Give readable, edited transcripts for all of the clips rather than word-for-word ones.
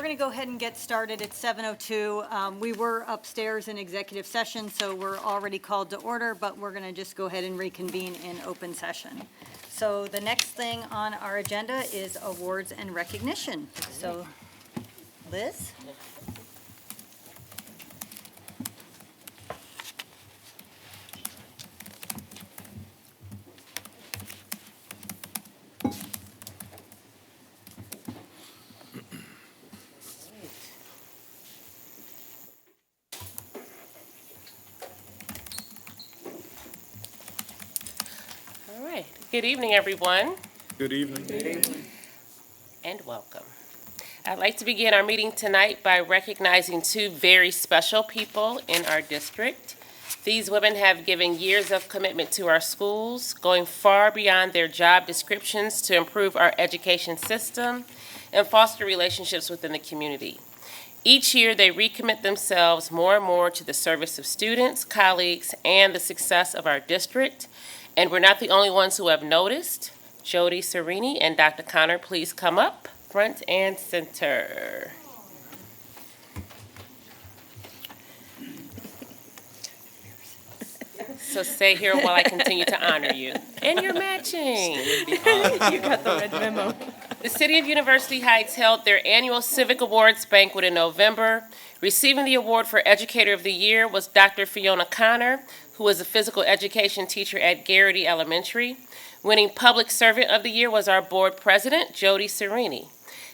going to go ahead and get started at 7:02. We were upstairs in executive session, so we're already called to order, but we're going to just go ahead and reconvene in open session. So the next thing on our agenda is awards and recognition. So, Liz? Good evening, everyone. Good evening. Good evening. And welcome. I'd like to begin our meeting tonight by recognizing two very special people in our district. These women have given years of commitment to our schools, going far beyond their job descriptions to improve our education system and foster relationships within the community. Each year, they recommit themselves more and more to the service of students, colleagues, and the success of our district. And we're not the only ones who have noticed. Jody Serini and Dr. Connor, please come up, front and center. So stay here while I continue to honor you. And you're matching. You got the red memo. The City of University Heights held their annual Civic Awards banquet in November. Receiving the award for Educator of the Year was Dr. Fiona Connor, who was a physical education teacher at Garrity Elementary. Winning Public Servant of the Year was our board president, Jody Serini.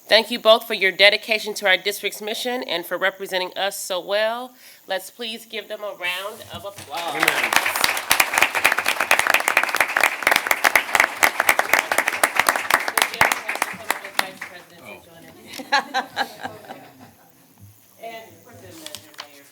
Thank you both for your dedication to our district's mission and for representing us so well. Let's please give them a round of applause. Amen. Vice President to join us. And for good measure, Mayor.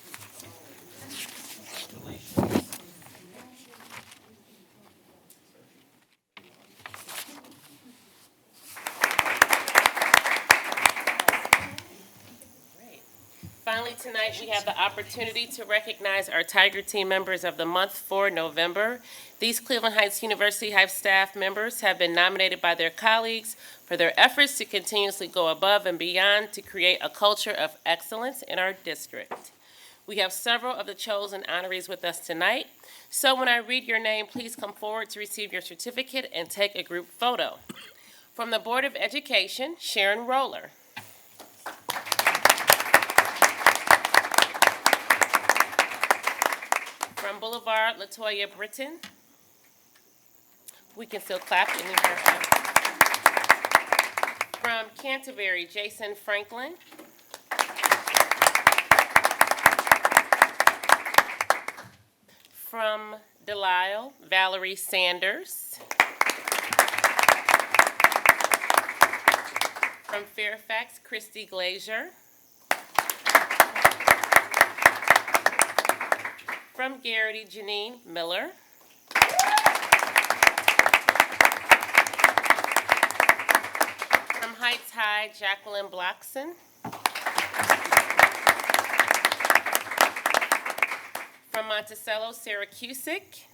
Finally, tonight, we have the opportunity to recognize our Tiger Team members of the month for November. These Cleveland Heights University Hive staff members have been nominated by their colleagues for their efforts to continuously go above and beyond to create a culture of excellence in our district. We have several of the chosen honorees with us tonight. So when I read your name, please come forward to receive your certificate and take a group photo. From the Board of Education, Sharon Roller. From Boulevard, Latoya Britton. We can still clap in her. From Canterbury, Jason Franklin. From Delisle, Valerie Sanders. From Fairfax, Christy Glazier. From Garrity, Janine Miller. From Heights High, Jacqueline Blockson. From Monticello, Sarah Cusick.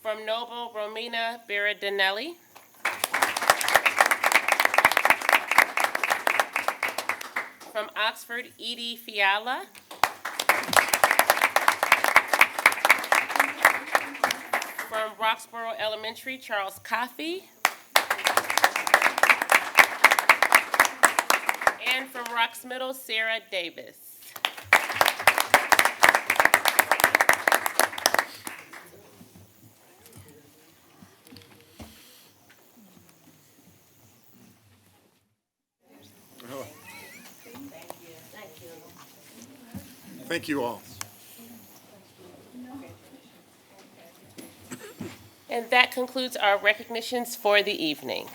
From Noble, Romina Berardinelli. From Oxford, Edie Fiala. From Roxborough Elementary, Charles Coffey. And from Rocks Middle, Sarah Davis. Thank you all. And that concludes our recognitions for the evening.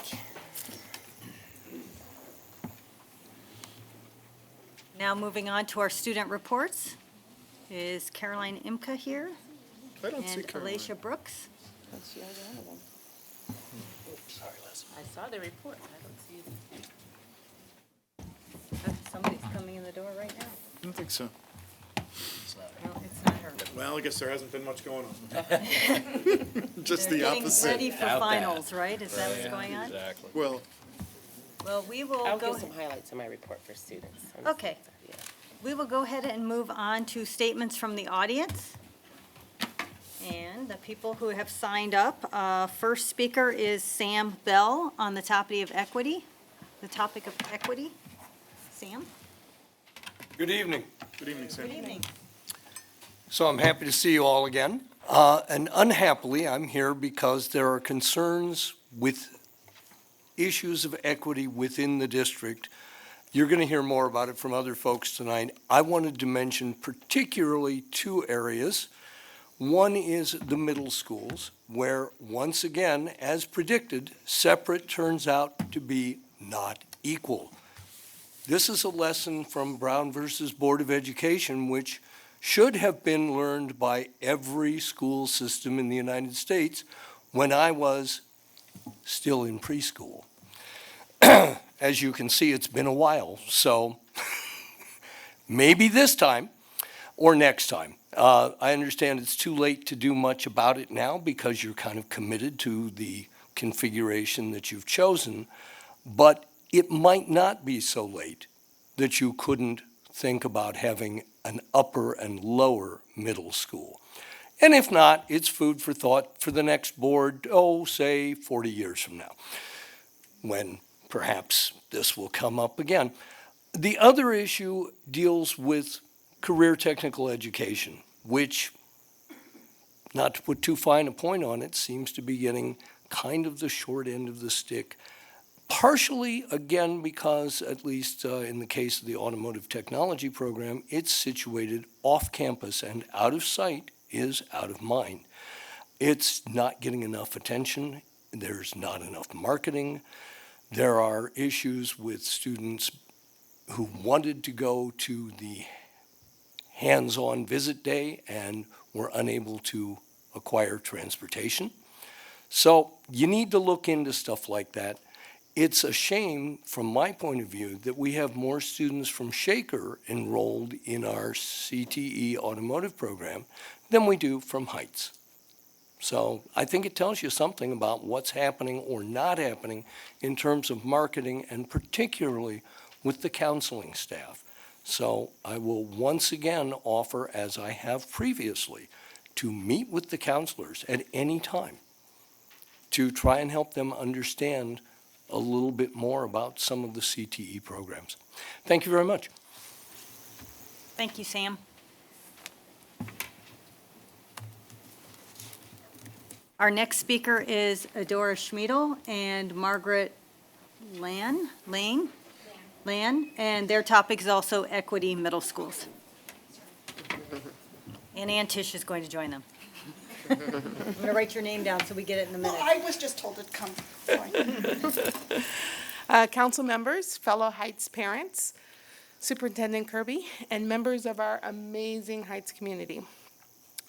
Now moving on to our student reports. Is Caroline Imka here? I don't see And Caroline. Alicia Brooks? I saw the report. I don't see it. Somebody's coming in the door right now. I don't think so. No, it's not her. Well, I guess there hasn't been much going on. Just the They're getting opposite. ready for finals, right? Is that what's going on? Exactly. Well, Well, we will I'll go, give some highlights in my report for students. Okay. Yeah. we will go ahead and move on to statements from the audience. And the people who have signed up, first speaker is Sam Bell on the topic of equity. Sam? Good evening. good evening, Sam. Good evening. So I'm happy to see you all again. And unhappily, I'm here because there are concerns with issues of equity within the district. You're going to hear more about it from other folks tonight. I wanted to mention particularly two areas. One is the middle schools, where, once again, as predicted, separate turns out to be not equal. This is a lesson from Brown versus Board of Education, which should have been learned by every school system in the United States when I was still in preschool. As you can see, it's been a while, so maybe this time or next time. I understand it's too late to do much about it now because you're kind of committed to the configuration that you've chosen, but it might not be so late that you couldn't think about having an upper and lower middle school. And if not, it's food for thought for the next board, say 40 years from now, when perhaps this will come up again. The other issue deals with career technical education, which, not to put too fine a point on it, seems to be getting kind of the short end of the stick. Partially, again, because, at least in the case of the automotive technology program, it's situated off campus, and out of sight is out of mind. It's not getting enough attention. There's not enough marketing. There are issues with students who wanted to go to the hands-on visit day and were unable to acquire transportation. So you need to look into stuff like that. It's a shame, from my point of view, that we have more students from Shaker enrolled in our CTE automotive program than we do from Heights. So I think it tells you something about what's happening or not happening in terms of marketing, and particularly with the counseling staff. So I will once again offer, as I have previously, to meet with the counselors at any time to try and help them understand a little bit more about some of the CTE programs. Thank you very much. Thank you, Sam. Our next speaker is Adora Schmiedel and Margaret Lane, and their topic is also equity middle schools. And Ann Tish is going to join them. I'm going to write your name down so we get it in a minute. I was just told to come. Council members, fellow Heights parents, Superintendent Kirby, and members of our amazing Heights community.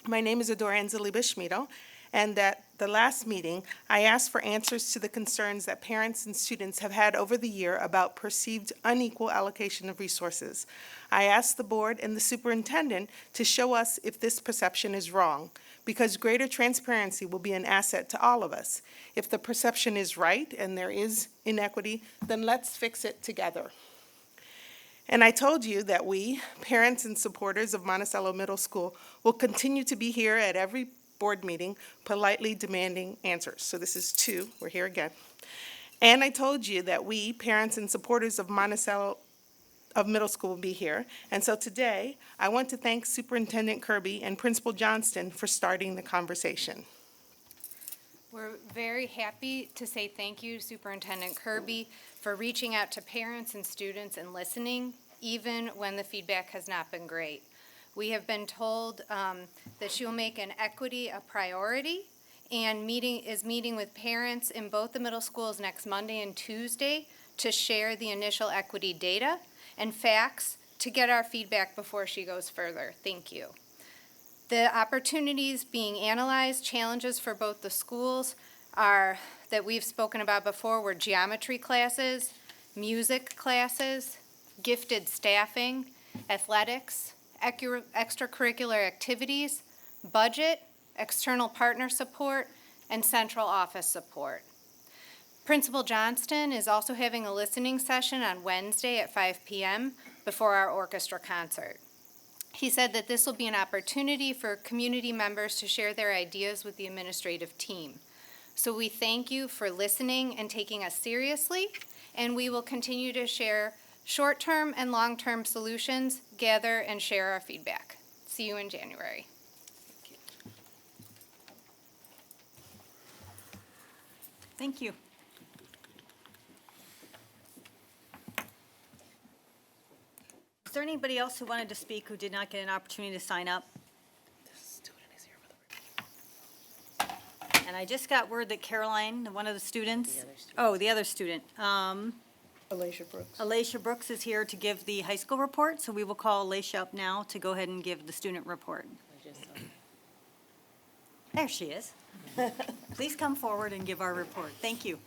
My name is Adora Anzaliba Schmiedel, and at the last meeting, I asked for answers to the concerns that parents and students have had over the year about perceived unequal allocation of resources. I asked the board and the superintendent to show us if this perception is wrong, because greater transparency will be an asset to all of us. If the perception is right and there is inequity, then let's fix it together. And I told you that we, parents and supporters of Monticello Middle School, will continue to be here at every board meeting, politely demanding answers. So this is 2, we're here again. And I told you that we, parents and supporters of Monticello of Middle School, will be here. And so today, I want to thank Superintendent Kirby and Principal Johnston for starting the conversation. We're very happy to say thank you, Superintendent Kirby, for reaching out to parents and students and listening, even when the feedback has not been great. We have been told that she will make an equity a priority and is meeting with parents in both the middle schools next Monday and Tuesday to share the initial equity data and facts to get our feedback before she goes further. Thank you. The opportunities being analyzed, challenges for both the schools that we've spoken about before were geometry classes, music classes, gifted staffing, athletics, extracurricular activities, budget, external partner support, and central office support. Principal Johnston is also having a listening session on Wednesday at 5 p.m. before our orchestra concert. He said that this will be an opportunity for community members to share their ideas with the administrative team. So we thank you for listening and taking us seriously, and we will continue to share short-term and long-term solutions, gather and share our feedback. See you in January. Thank you. Is there anybody else who wanted to speak who did not get an opportunity to sign up? And I just got word that Caroline, one of the students. The other student. Alicia Brooks is here to give the high school report, so we will call Alicia up now to go ahead and give the student report. There she is. Please come forward and give our report. Thank you.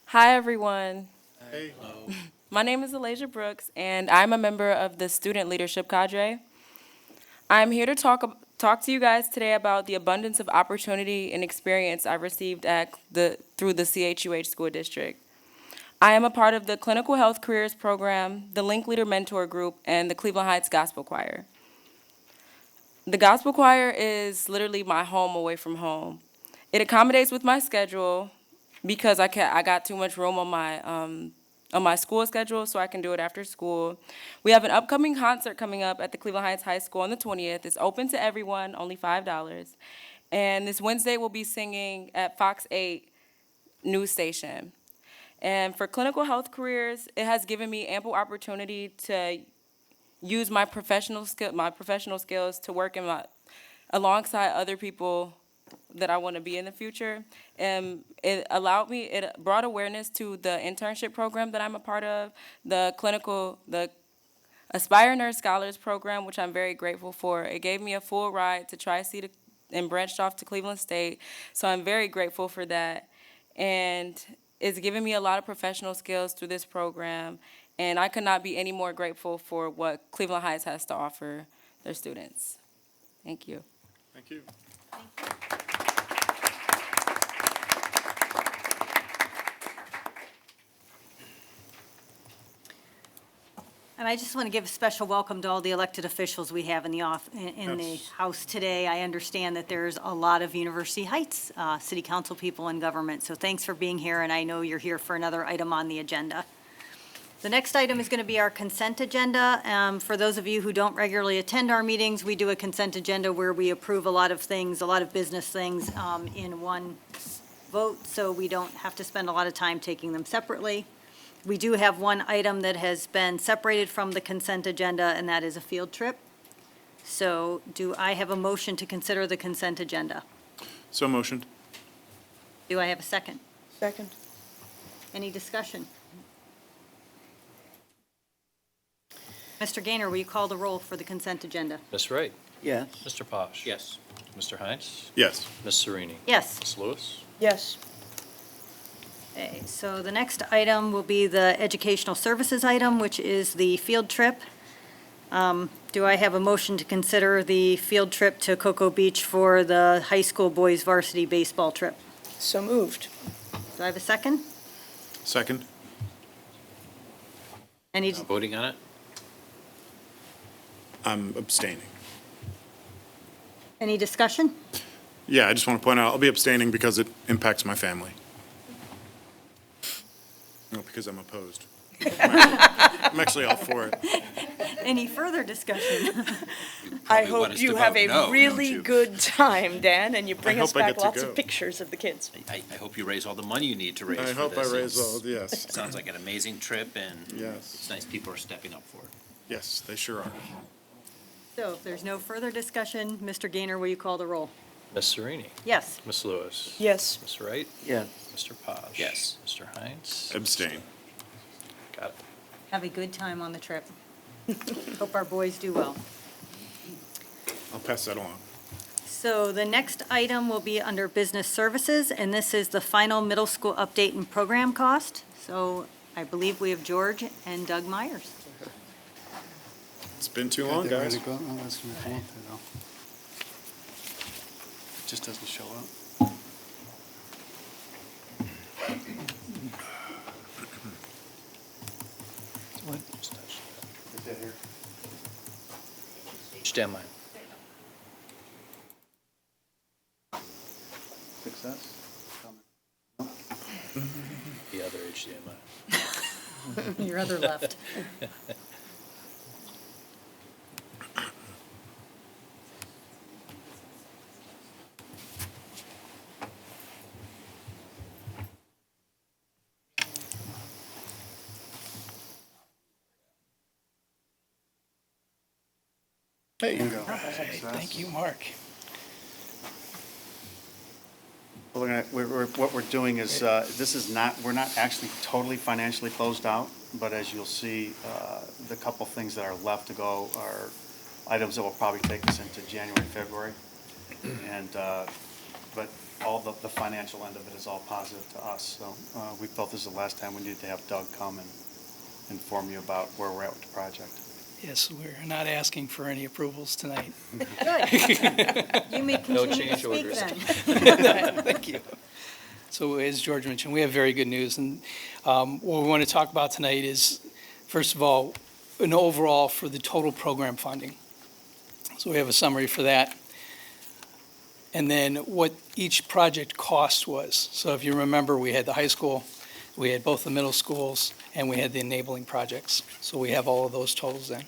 Hi, everyone. Hey. My name is Alicia Brooks, and I'm a member of the student leadership cadre. I'm here to talk to you guys today about the abundance of opportunity and experience I've received through the CHUH School District. I am a part of the Clinical Health Careers Program, the Link Leader Mentor Group, and the Cleveland Heights Gospel Choir. The Gospel Choir is literally my home away from home. It accommodates with my schedule because I got too much room on my school schedule, so I can do it after school. We have an upcoming concert coming up at the Cleveland Heights High School on the 20th. It's open to everyone, only $5. And this Wednesday we'll be singing at Fox 8 news station. And for clinical health careers, it has given me ample opportunity to use my professional skills to work alongside other people that I want to be in the future. And it brought awareness to the internship program that I'm a part of, the Aspire Nurse Scholars Program, which I'm very grateful for. It gave me a full ride to Tri-C and branched off to Cleveland State, so I'm very grateful for that. And it's given me a lot of professional skills through this program, and I could not be any more grateful for what Cleveland Heights has to offer their students. Thank you. Thank you. And I just want to give a special welcome to all the elected officials we have in the Yes. House today. I understand that there's a lot of University Heights City Council people in government, so thanks for being here, and I know you're here for another item on the agenda. The next item is going to be our consent agenda. For those of you who don't regularly attend our meetings, we do a consent agenda where we approve a lot of things, a lot of business things in one vote, so we don't have to spend a lot of time taking them separately. We do have one item that has been separated from the consent agenda, and that is a field trip. So do I have a motion to consider the consent agenda? So motioned. Do I have a second? Second. Any discussion? Mr. Gaynor, will you call the roll for the consent agenda? Ms. Wright? Yes. Mr. Posh? Yes. Mr. Hines? Yes. Ms. Serini? Yes. Ms. Lewis? Yes. Okay, so the next item will be the educational services item, which is the field trip. Do I have a motion to consider the field trip to Cocoa Beach for the high school boys varsity baseball trip? So moved. Do I have a second? Second. Any, Voting on it? I'm abstaining. any discussion? Yeah, I just want to point out, I'll be abstaining because it impacts my family. No, because I'm opposed. I'm actually all for it. Any further discussion? I Probably want hope us you to have vote a no, don't really you? good time, Dan, and you bring us hope I back get to lots go. of pictures of the kids. I hope you raise all the money you need to raise for I this. hope I raise It's- all, yes. Sounds like an amazing trip, and Yes. it's nice people are stepping up for it. Yes, they sure are. So if there's no further discussion, Mr. Gaynor, will you call the roll? Ms. Serini? Yes. Ms. Lewis? Yes. Ms. Wright? Yes. Mr. Posh? Yes. Mr. Hines? Abstain. Got it. Have a good time on the trip. Hope our boys do well. I'll pass that along. So the next item will be under business services, and this is the final middle school update and program cost. So I believe we have George and Doug Myers. It's been too long, guys. Just doesn't show up. What? Stand mine. Success? The other HDMI. Your other left. Bingo. Thank you, Mark. Well, what we're doing is, this is not, we're not actually totally financially closed out, but as you'll see, the couple things that are left to go are items that will probably take us into January, February. And, but all the financial end of it is all positive to us. So we felt this is the last time we needed to have Doug come and inform you about where we're at with the project. Yes, we're not asking for any approvals tonight. Good. You may continue to change speak orders. then. Thank you. So as George mentioned, we have very good news. And what we want to talk about tonight is, first of all, an overall for the total program funding. So we have a summary for that. And then what each project cost was. So if you remember, we had the high school, we had both the middle schools, and we had the enabling projects. So we have all of those totals then.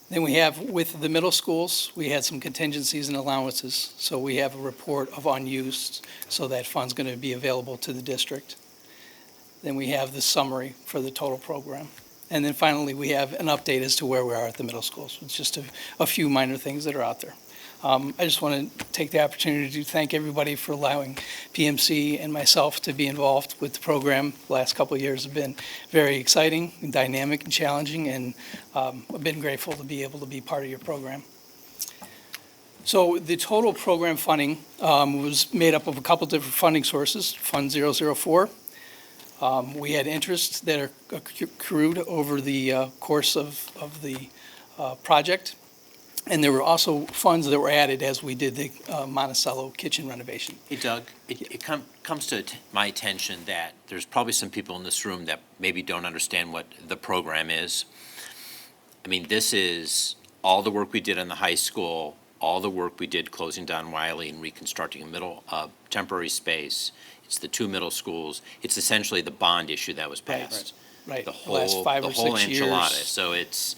Then we have, with the middle schools, we had some contingencies and allowances. So we have a report of unused, so that fund's going to be available to the district. Then we have the summary for the total program. And then finally, we have an update as to where we are at the middle schools. It's just a few minor things that are out there. I just want to take the opportunity to thank everybody for allowing PMC and myself to be involved with the program. The last couple of years have been very exciting and dynamic and challenging, and I've been grateful to be able to be part of your program. So the total program funding was made up of a couple different funding sources. Fund 004. We had interest that accrued over the course of the project. And there were also funds that were added as we did the Monticello kitchen renovation. Hey Doug, it comes to my attention that there's probably some people in this room that maybe don't understand what the program is. I mean, this is all the work we did in the high school, all the work we did closing down Wiley and reconstructing a middle temporary space. It's the two middle schools. It's essentially the bond issue that was passed. Right. The last whole, 5 the or whole 6 years. enchilada. So it's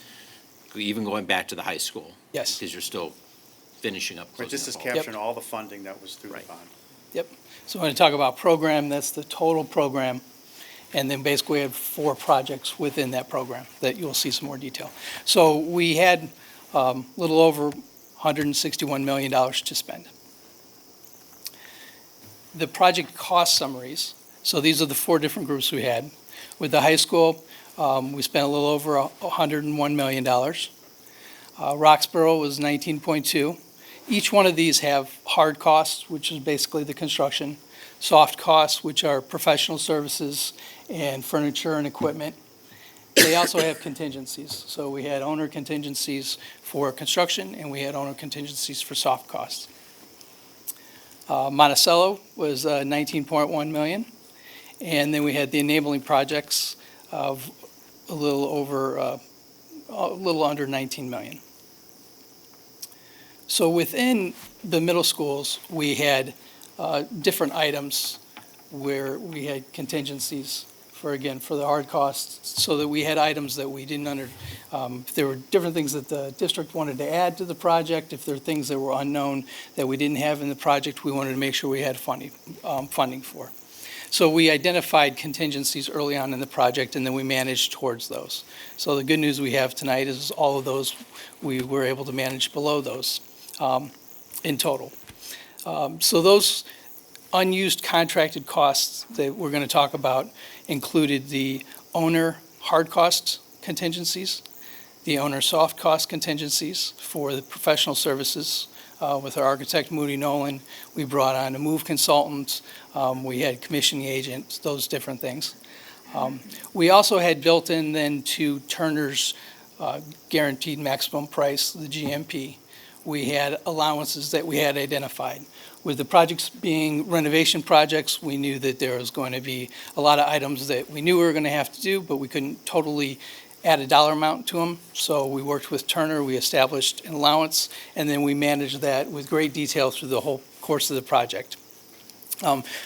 even going back to the high school. Yes. Because you're still finishing up. Right, this is closing up all. capturing all the funding that was through the Right. bond. Yep. So when I talk about program, that's the total program. And then basically we have 4 projects within that program that you'll see some more detail. So we had a little over $161 million to spend. The project cost summaries, so these are the 4 different groups we had. With the high school, we spent a little over $101 million. Roxborough was 19.2. Each one of these have hard costs, which is basically the construction, soft costs, which are professional services and furniture and equipment. They also have contingencies. So we had owner contingencies for construction, and we had owner contingencies for soft costs. Monticello was 19.1 million, and then we had the enabling projects of a little under 19 million. So within the middle schools, we had different items where we had contingencies for the hard costs, so that we had items that we didn't if there were different things that the district wanted to add to the project, if there were things that were unknown that we didn't have in the project, we wanted to make sure we had funding for. So we identified contingencies early on in the project, and then we managed towards those. So the good news we have tonight is all of those, we were able to manage below those in total. So those unused contracted costs that we're going to talk about included the owner hard cost contingencies, the owner soft cost contingencies for the professional services, with our architect Moody Nolan. We brought on a move consultant. We had commissioning agents, those different things. We also had built in then to Turner's guaranteed maximum price, the GMP. We had allowances that we had identified. With the projects being renovation projects, we knew that there was going to be a lot of items that we knew we were going to have to do, but we couldn't totally add a dollar amount to them. So we worked with Turner, we established an allowance, and then we managed that with great detail through the whole course of the project.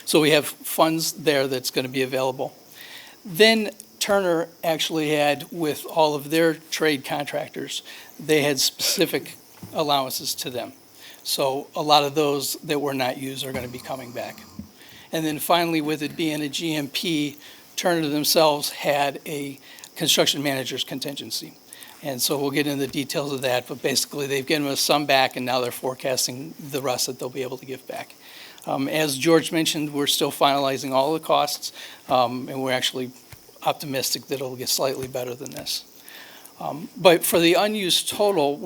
So we have funds there that's going to be available. Then Turner actually had, with all of their trade contractors, they had specific allowances to them. So a lot of those that were not used are going to be coming back. And then finally, with it being a GMP, Turner themselves had a construction manager's contingency. And so we'll get into the details of that, but basically they've given us some back and now they're forecasting the rest that they'll be able to give back. As George mentioned, we're still finalizing all the costs, and we're actually optimistic that it'll get slightly better than this. But for the unused total,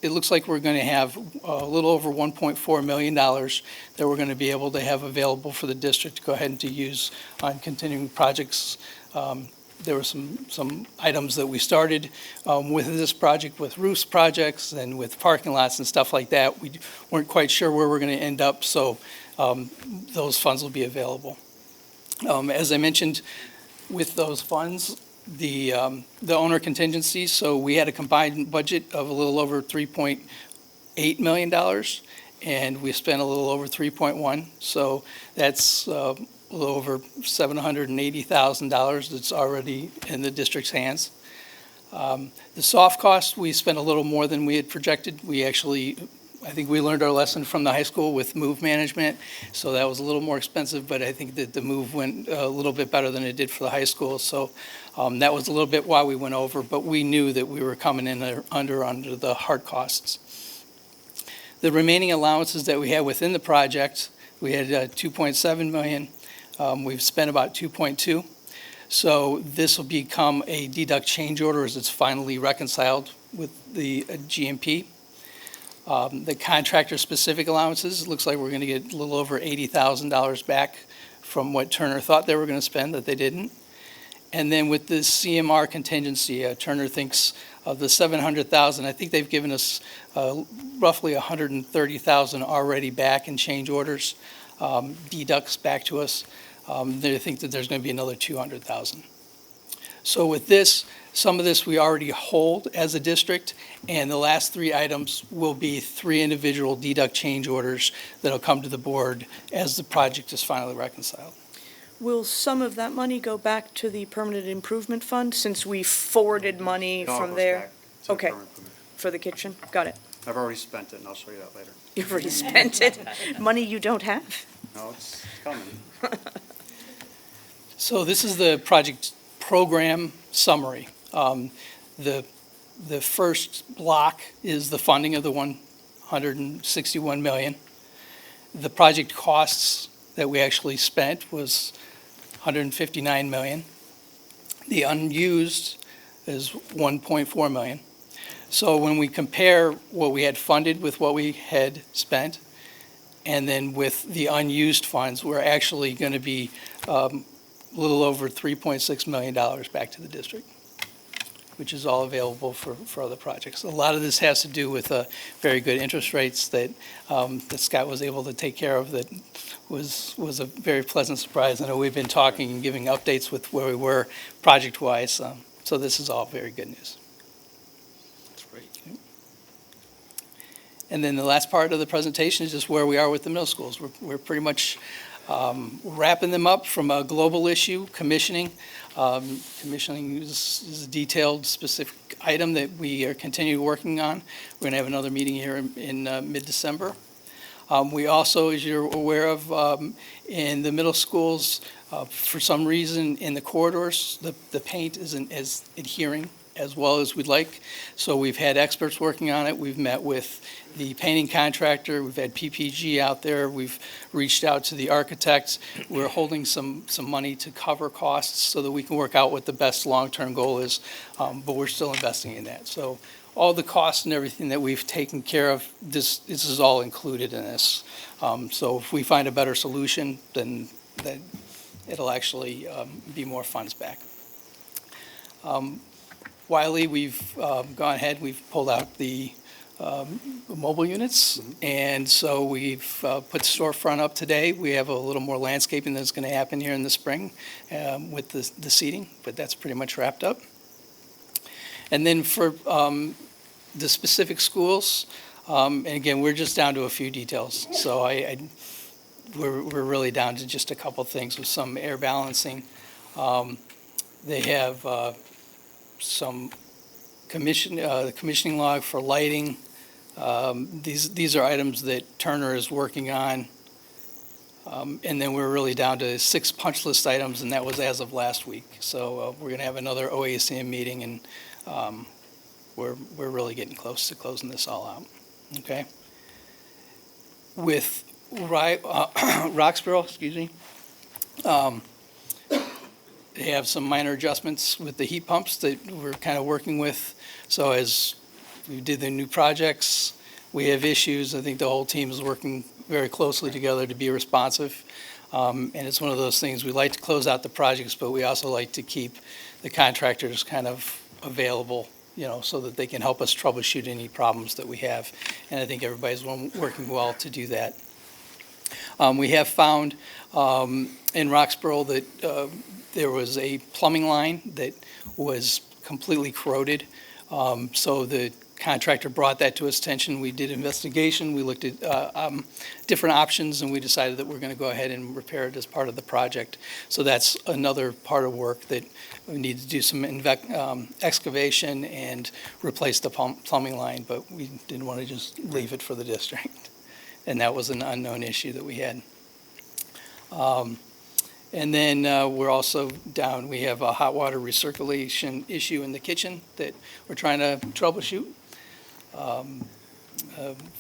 it looks like we're going to have a little over $1.4 million that we're going to be able to have available for the district to go ahead and to use on continuing projects. There were some items that we started with this project, with roofs projects and with parking lots and stuff like that. We weren't quite sure where we're going to end up, so those funds will be available. As I mentioned, with those funds, the owner contingency, so we had a combined budget of a little over $3.8 million, and we spent a little over 3.1, so that's a little over $780,000 that's already in the district's hands. The soft cost, we spent a little more than we had projected. I think we learned our lesson from the high school with move management, so that was a little more expensive, but I think that the move went a little bit better than it did for the high school, so that was a little bit why we went over, but we knew that we were coming in under the hard costs. The remaining allowances that we had within the project, we had $2.7 million. We've spent about 2.2. So this will become a deduct change order as it's finally reconciled with the GMP. The contractor-specific allowances, it looks like we're going to get a little over $80,000 back from what Turner thought they were going to spend that they didn't. And then with the CMR contingency, Turner thinks of the $700,000, I think they've given us roughly $130,000 already back in change orders, deducts back to us. They think that there's going to be another $200,000. So with this, some of this we already hold as a district, and the last three items will be three individual deduct change orders that'll come to the board as the project is finally reconciled. Will some of that money go back to the permanent improvement fund since we forwarded money It all from goes there? back to the Okay. current permit. For the kitchen? Got it. I've already spent it, and I'll show you that later. You've already spent it. Money you don't have. No, it's coming. So this is the project program summary. The first block is the funding of the $161 million. The project costs that we actually spent was $159 million. The unused is $1.4 million. So when we compare what we had funded with what we had spent, and then with the unused funds, we're actually going to be a little over $3.6 million back to the district, which is all available for other projects. A lot of this has to do with very good interest rates that Scott was able to take care of. That was a very pleasant surprise. I know we've been talking and giving updates with where we were project-wise, so this is all very good news. That's great. And then the last part of the presentation is just where we are with the middle schools. We're pretty much wrapping them up from a global issue, commissioning. Commissioning is a detailed, specific item that we are continuing working on. We're going to have another meeting here in mid-December. We also, as you're aware of, in the middle schools, for some reason in the corridors, the paint isn't as adhering as well as we'd like. So we've had experts working on it. We've met with the painting contractor. We've had PPG out there. We've reached out to the architects. We're holding some money to cover costs so that we can work out what the best long-term goal is, but we're still investing in that. So all the costs and everything that we've taken care of, this is all included in this. So if we find a better solution, then it'll actually be more funds back. Wiley, we've gone ahead, we've pulled out the mobile units, and so we've put the storefront up today. We have a little more landscaping that's going to happen here in the spring with the seating, but that's pretty much wrapped up. And then for the specific schools, and again, we're just down to a few details. So we're really down to just a couple things with some air balancing. They have some the commissioning log for lighting. These are items that Turner is working on. And then we're really down to 6 punch list items, and that was as of last week. So we're going to have another OACM meeting, and we're really getting close to closing this all out, okay? With Roxborough, excuse me, they have some minor adjustments with the heat pumps that we're kind of working with. So as we did the new projects, we have issues. I think the whole team is working very closely together to be responsive. And it's one of those things, we like to close out the projects, but we also like to keep the contractors kind of available, you know, so that they can help us troubleshoot any problems that we have. And I think everybody's working well to do that. We have found in Roxborough that there was a plumbing line that was completely corroded. So the contractor brought that to his attention. We did investigation. We looked at different options, and we decided that we're going to go ahead and repair it as part of the project. So that's another part of work that we need to do some excavation and replace the plumbing line, but we didn't want to just leave it for the district. And that was an unknown issue that we had. And then we're also down, we have a hot water recirculation issue in the kitchen that we're trying to troubleshoot.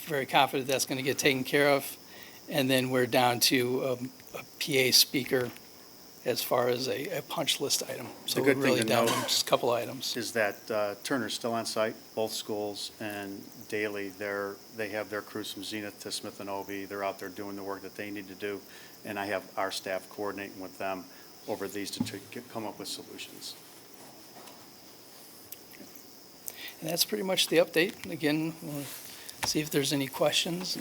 Very confident that's going to get taken care of. And then we're down to a PA speaker as far as a punch list item. So we're really down to just a couple items. Is that Turner's still on site, both schools, and daily they have their crews from Zenith to Smith and Obie. They're out there doing the work that they need to do, and I have our staff coordinating with them over these to come up with solutions. And that's pretty much the update. Again, we'll see if there's any questions.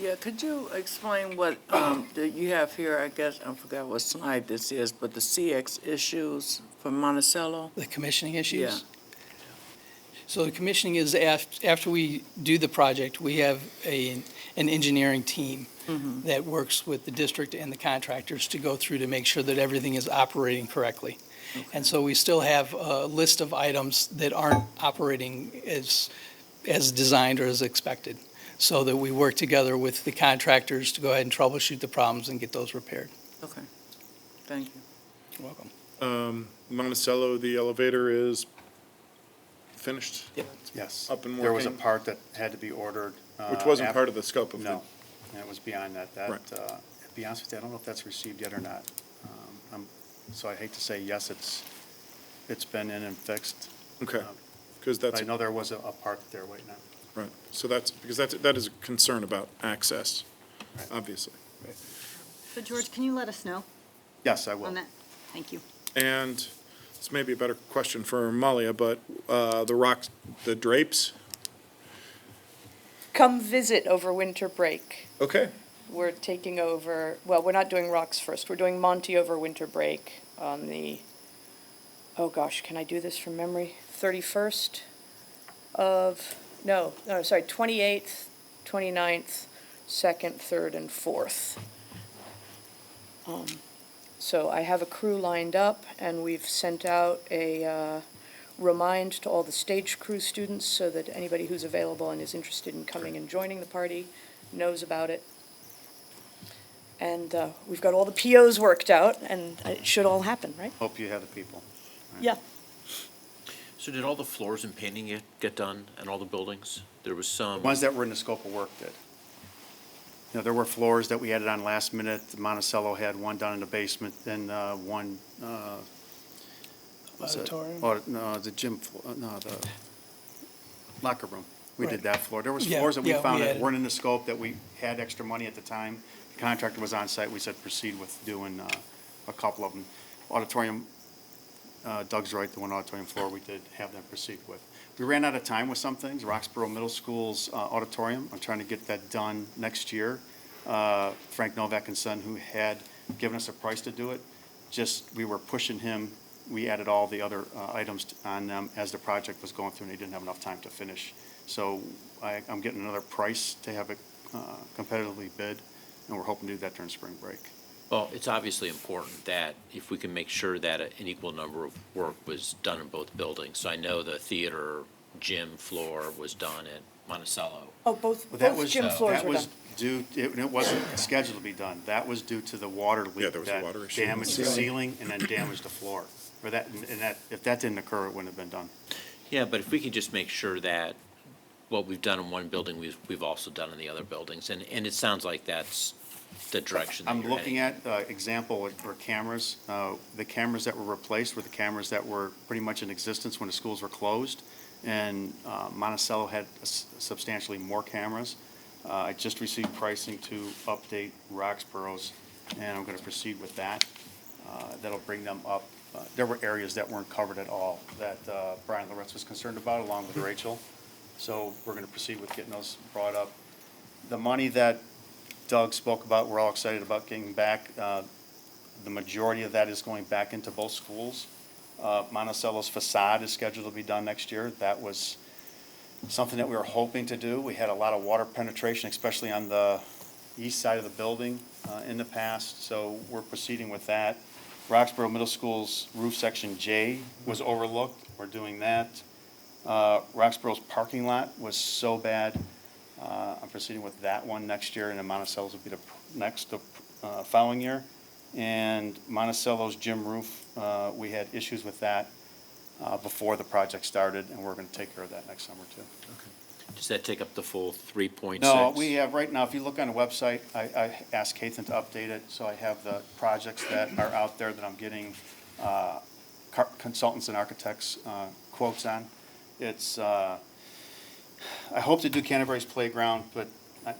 Yeah, could you explain what that you have here? I guess I forgot what slide this is, but the CX issues for Monticello? The commissioning issues? Yeah. So the commissioning is after we do the project, we have an engineering team that works with the district and the contractors to go through to make sure that everything is operating correctly. Okay. And so we still have a list of items that aren't operating as designed or as expected, so that we work together with the contractors to go ahead and troubleshoot the problems and get those repaired. Okay, thank you. You're welcome. Monticello, the elevator is finished? Yep. Yes. Up and working? There was a part that had to be ordered. Which wasn't part of the scope of No, and it was beyond that. Right. To be honest with you, I don't know if that's received yet or not. So I hate to say yes, it's been in and fixed. Okay, because that's. But I know there was a part there waiting on. Right, so that's, because that is a concern about access, obviously. So George, can you let us know Yes, I will. on that? Thank you. And this may be a better question for Malia, but the drapes? Come visit over winter break. Okay, We're taking over, well, we're not doing rocks first. We're doing Monte over winter break on the, oh gosh, can I do this from memory? 31st of, no, sorry, 28th, 29th, 2nd, 3rd, and 4th. So I have a crew lined up, and we've sent out a remind to all the stage crew students so that anybody who's available and is interested in coming and joining the party knows about it. And we've got all the POs worked out, and it should all happen, right? Hope you have the people. Yeah. So did all the floors and painting get done and all the buildings? There was some. Ones that were in the scope of work did. You know, there were floors that we added on last minute. Monticello had one down in the basement, and one. Auditorium? No, the gym floor, no, Locker room. We did Right. that floor. There was Yeah, floors that we yeah, found we that had- weren't in the scope, that we had extra money at the time. The contractor was on site. We said proceed with doing a couple of them. Auditorium, Doug's right, the one auditorium floor we did have them proceed with. We ran out of time with some things. Roxborough Middle School's auditorium, I'm trying to get that done next year. Frank Novak and Son, who had given us a price to do it, we were pushing him. We added all the other items on them as the project was going through, and they didn't have enough time to finish. So I'm getting another price to have it competitively bid, and we're hoping to do that during spring break. Well, it's obviously important that if we can make sure that an equal number of work was done in both buildings. So I know the theater gym floor was done at Monticello. Oh, both But that was, gym floors that were was done. it wasn't scheduled to be done. That was due to the water leak. Yeah, there was a water issue. That damaged the ceiling and then damaged the floor. Or that, and that, if that didn't occur, it wouldn't have been done. Yeah, but if we can just make sure that what we've done in one building, we've also done in the other buildings, and it sounds like that's the direction that I'm you're looking heading. at, example, for cameras. The cameras that were replaced were the cameras that were pretty much in existence when the schools were closed. And Monticello had substantially more cameras. I just received pricing to update Roxborough's, and I'm going to proceed with that. That'll bring them up. There were areas that weren't covered at all that Brian Loretz was concerned about, along with Rachel. So we're going to proceed with getting those brought up. The money that Doug spoke about, we're all excited about getting back. The majority of that is going back into both schools. Monticello's facade is scheduled to be done next year. That was something that we were hoping to do. We had a lot of water penetration, especially on the east side of the building in the past, so we're proceeding with that. Roxborough Middle School's roof section J was overlooked. We're doing that. Roxborough's parking lot was so bad. I'm proceeding with that one next year, and then Monticello's will be the next following year. And Monticello's gym roof, we had issues with that before the project started, and we're going to take care of that next summer, too. Does that take up the full 3.6? No, we have, right now, if you look on the website, I asked Kathan to update it, so I have the projects that are out there that I'm getting consultants and architects quotes on. It's, I hope to do Canterbury's playground, but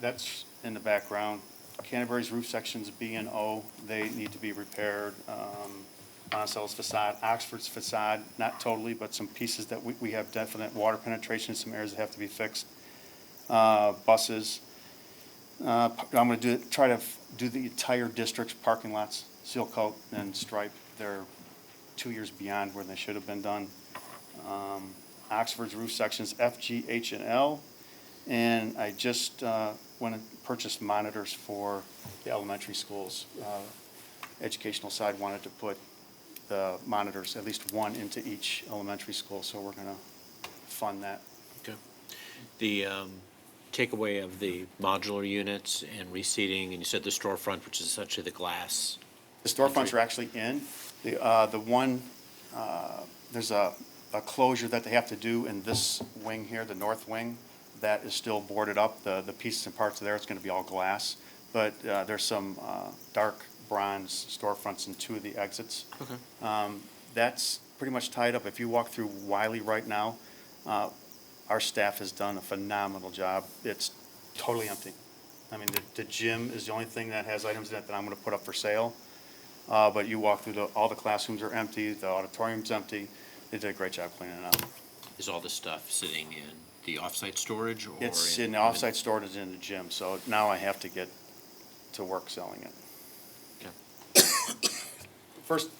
that's in the background. Canterbury's roof sections B and O, they need to be repaired. Monticello's facade, Oxford's facade, not totally, but some pieces that we have definite water penetration, some areas that have to be fixed. Buses. I'm going to try to do the entire district's parking lots, seal coat and stripe. They're 2 years beyond where they should have been done. Oxford's roof sections F, G, H, and L. And I just went and purchased monitors for the elementary schools. Educational side wanted to put the monitors, at least one into each elementary school, so we're going to fund that. Okay. The takeaway of the modular units and reseating, and you said the storefront, which is essentially the glass. The storefronts are actually in. The one, there's a closure that they have to do in this wing here, the north wing, that is still boarded up. The pieces and parts of there, it's going to be all glass. But there's some dark bronze storefronts in two of the exits. Okay. That's pretty much tied up. If you walk through Wiley right now, our staff has done a phenomenal job. It's totally empty. I mean, the gym is the only thing that has items in it that I'm going to put up for sale. But you walk through all the classrooms are empty, the auditorium's empty. They did a great job cleaning it up. Is all this stuff sitting in the off-site storage or? It's in the off-site storage in the gym, so now I have to get to work selling it. First,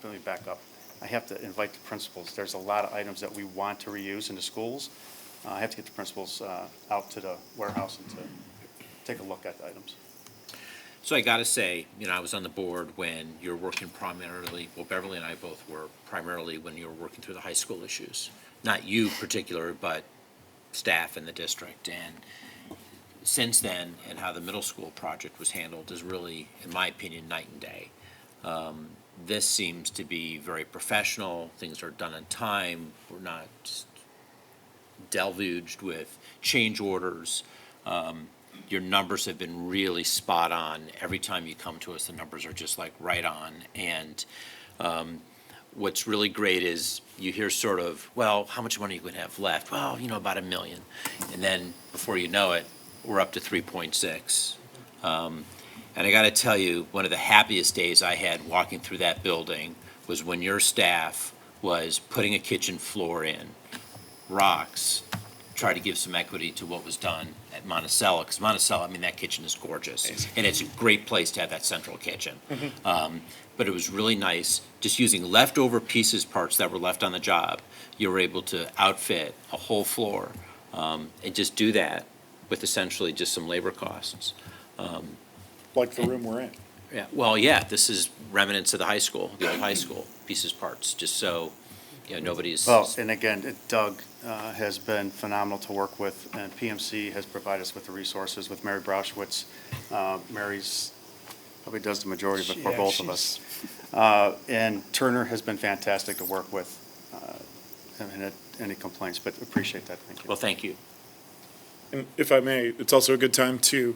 let me back up. I have to invite the principals. There's a lot of items that we want to reuse in the schools. I have to get the principals out to the warehouse and to take a look at the items. So I gotta say, I was on the board when you were working primarily, well, Beverly and I both were primarily when you were working through the high school issues. Not you particular, but staff in the district. And since then, and how the middle school project was handled is really, in my opinion, night and day. This seems to be very professional. Things are done on time. We're not deluged with change orders. Your numbers have been really spot on. Every time you come to us, the numbers are just like right on. And what's really great is you hear sort of, well, how much money you would have left? Well, about $1 million. And then before you know it, we're up to 3.6. And I got to tell you, one of the happiest days I had walking through that building was when your staff was putting a kitchen floor in, rocks, try to give some equity to what was done at Monticello, because Monticello, that kitchen is gorgeous, and it's a great place to have that central kitchen. But it was really nice, just using leftover parts that were left on the job, you were able to outfit a whole floor, and just do that with essentially just some labor costs. Like the room we're in. Yeah, well, yeah, this is remnants of the high school, the old high school, parts, just so, nobody's. Well, and again, Doug has been phenomenal to work with, and PMC has provided us with the resources with Mary Brauschwitz. Mary's probably does the majority of it for both of us. And Turner has been fantastic to work with. Haven't had any complaints, but appreciate that. Thank you. Well, thank you. And if I may, it's also a good time to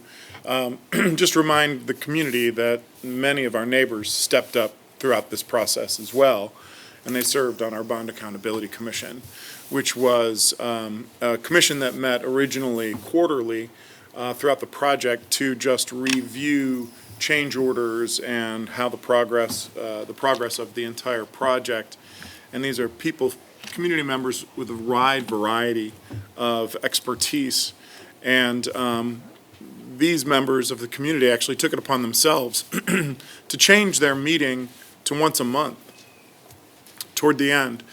just remind the community that many of our neighbors stepped up throughout this process as well, and they served on our Bond Accountability Commission, which was a commission that met originally quarterly throughout the project to just review change orders and how the progress of the entire project. And these are community members with a wide variety of expertise. And these members of the community actually took it upon themselves to change their meeting to once a month toward the end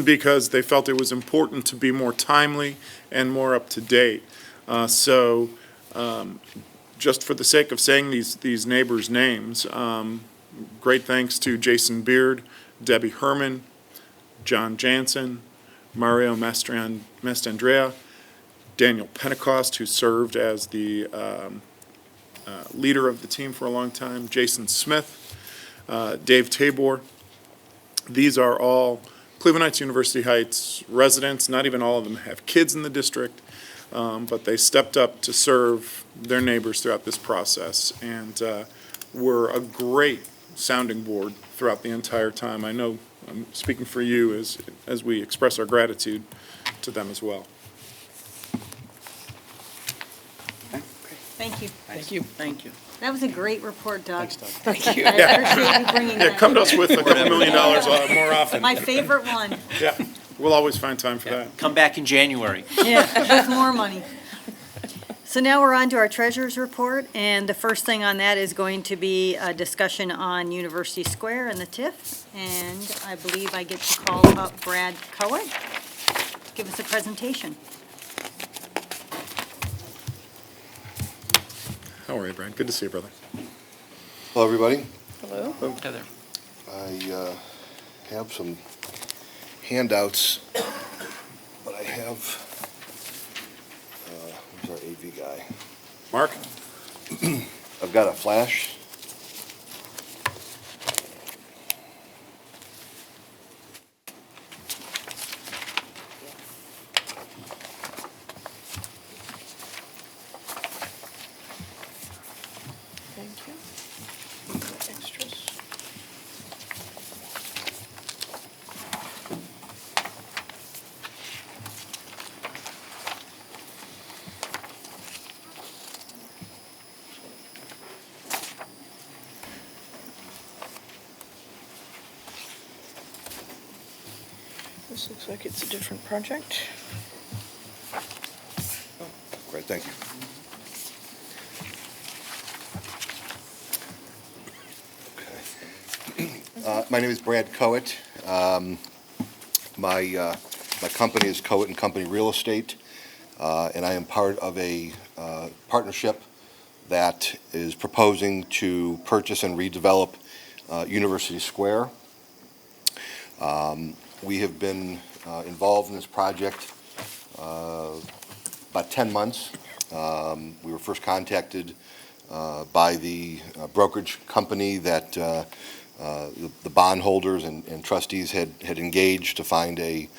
because they felt it was important to be more timely and more up to date. So just for the sake of saying these neighbors' names, great thanks to Jason Beard, Debbie Herman, John Jansen, Mario Mastandrea, Daniel Pentecost, who served as the leader of the team for a long time, Jason Smith, Dave Tabor. These are all Cleveland Heights, University Heights residents. Not even all of them have kids in the district, but they stepped up to serve their neighbors throughout this process and were a great sounding board throughout the entire time. I know I'm speaking for you as we express our gratitude to them as well. Thank you. Thank you. Thank you. That was a great report, Doug. Thanks, Doug. Thank you. I appreciate you bringing that. Come to us with a couple $1 million more often. My favorite one. Yeah, we'll always find time for that. Come back in January. Yeah, with more money. So now we're on to our treasurer's report, and the first thing on that is going to be a discussion on University Square and the TIF. And I believe I get to call up Brad Cohen to give us a presentation. How are you, Brian? Good to see you, brother. Hello, everybody. Hello. Heather. I have some handouts, but I have, who's our AV guy? Mark? I've got a flash. Thank you. Extras. This looks like it's a different project. Great, thank you. My name is Brad Cohen. My company is Cohen & Company Real Estate, and I am part of a partnership that is proposing to purchase and redevelop University Square. We have been involved in this project about 10 months. We were first contacted by the brokerage company that the bondholders and trustees had engaged to find a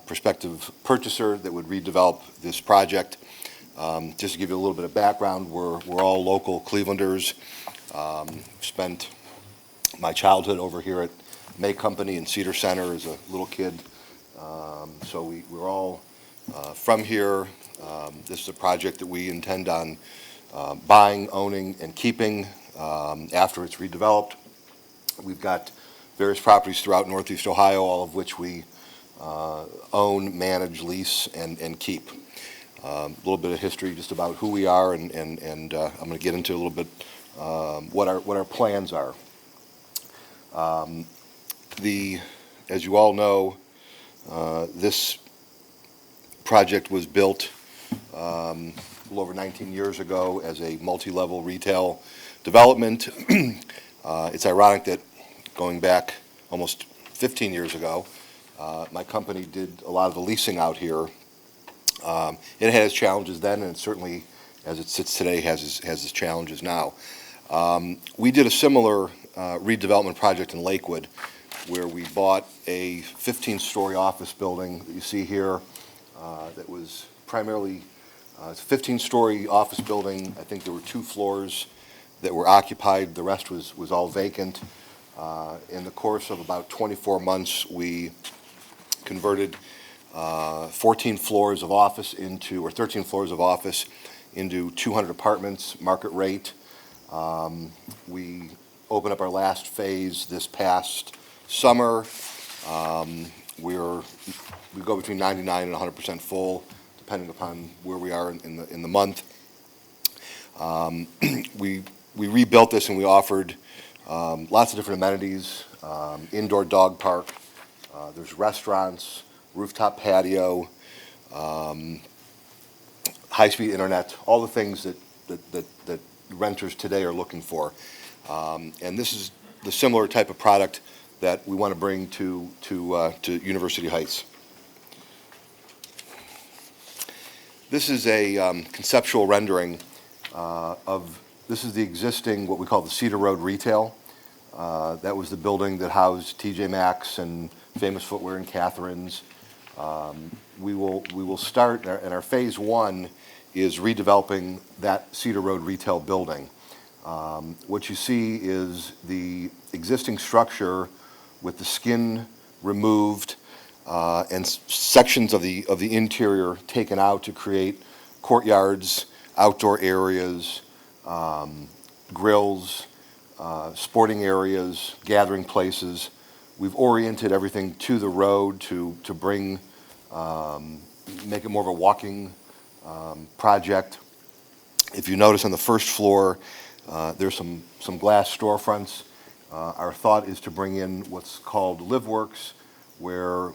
prospective purchaser that would redevelop this project. Just to give you a little bit of background, we're all local Clevelanders. Spent my childhood over here at May Company in Cedar Center as a little kid. So we're all from here. This is a project that we intend on buying, owning, and keeping after it's redeveloped. We've got various properties throughout Northeast Ohio, all of which we own, manage, lease, and keep. A little bit of history just about who we are, and I'm going to get into a little bit what our plans are. As you all know, this project was built a little over 19 years ago as a multi-level retail development. It's ironic that going back almost 15 years ago, my company did a lot of the leasing out here. It had its challenges then, and it certainly, as it sits today, has its challenges now. We did a similar redevelopment project in Lakewood, where we bought a 15-story office building that you see here that was primarily it's a 15-story office building. I think there were 2 floors that were occupied. The rest was all vacant. In the course of about 24 months, we converted 14 floors of office into, or 13 floors of office into 200 apartments, market rate. We opened up our last phase this past summer. We go between 99 and 100% full, depending upon where we are in the month. We rebuilt this, and we offered lots of different amenities, indoor dog park, there's restaurants, rooftop patio, high-speed internet, all the things that renters today are looking for. And this is the similar type of product that we want to bring to University Heights. This is a conceptual rendering this is the existing, what we call the Cedar Road Retail. That was the building that housed TJ Maxx and Famous Footwear and Catherine's. We will start, and our phase 1 is redeveloping that Cedar Road Retail building. What you see is the existing structure with the skin removed and sections of the interior taken out to create courtyards, outdoor areas, grills, sporting areas, gathering places. We've oriented everything to the road to bring, make it more of a walking project. If you notice on the first floor, there's some glass storefronts. Our thought is to bring in what's called LiveWorks, where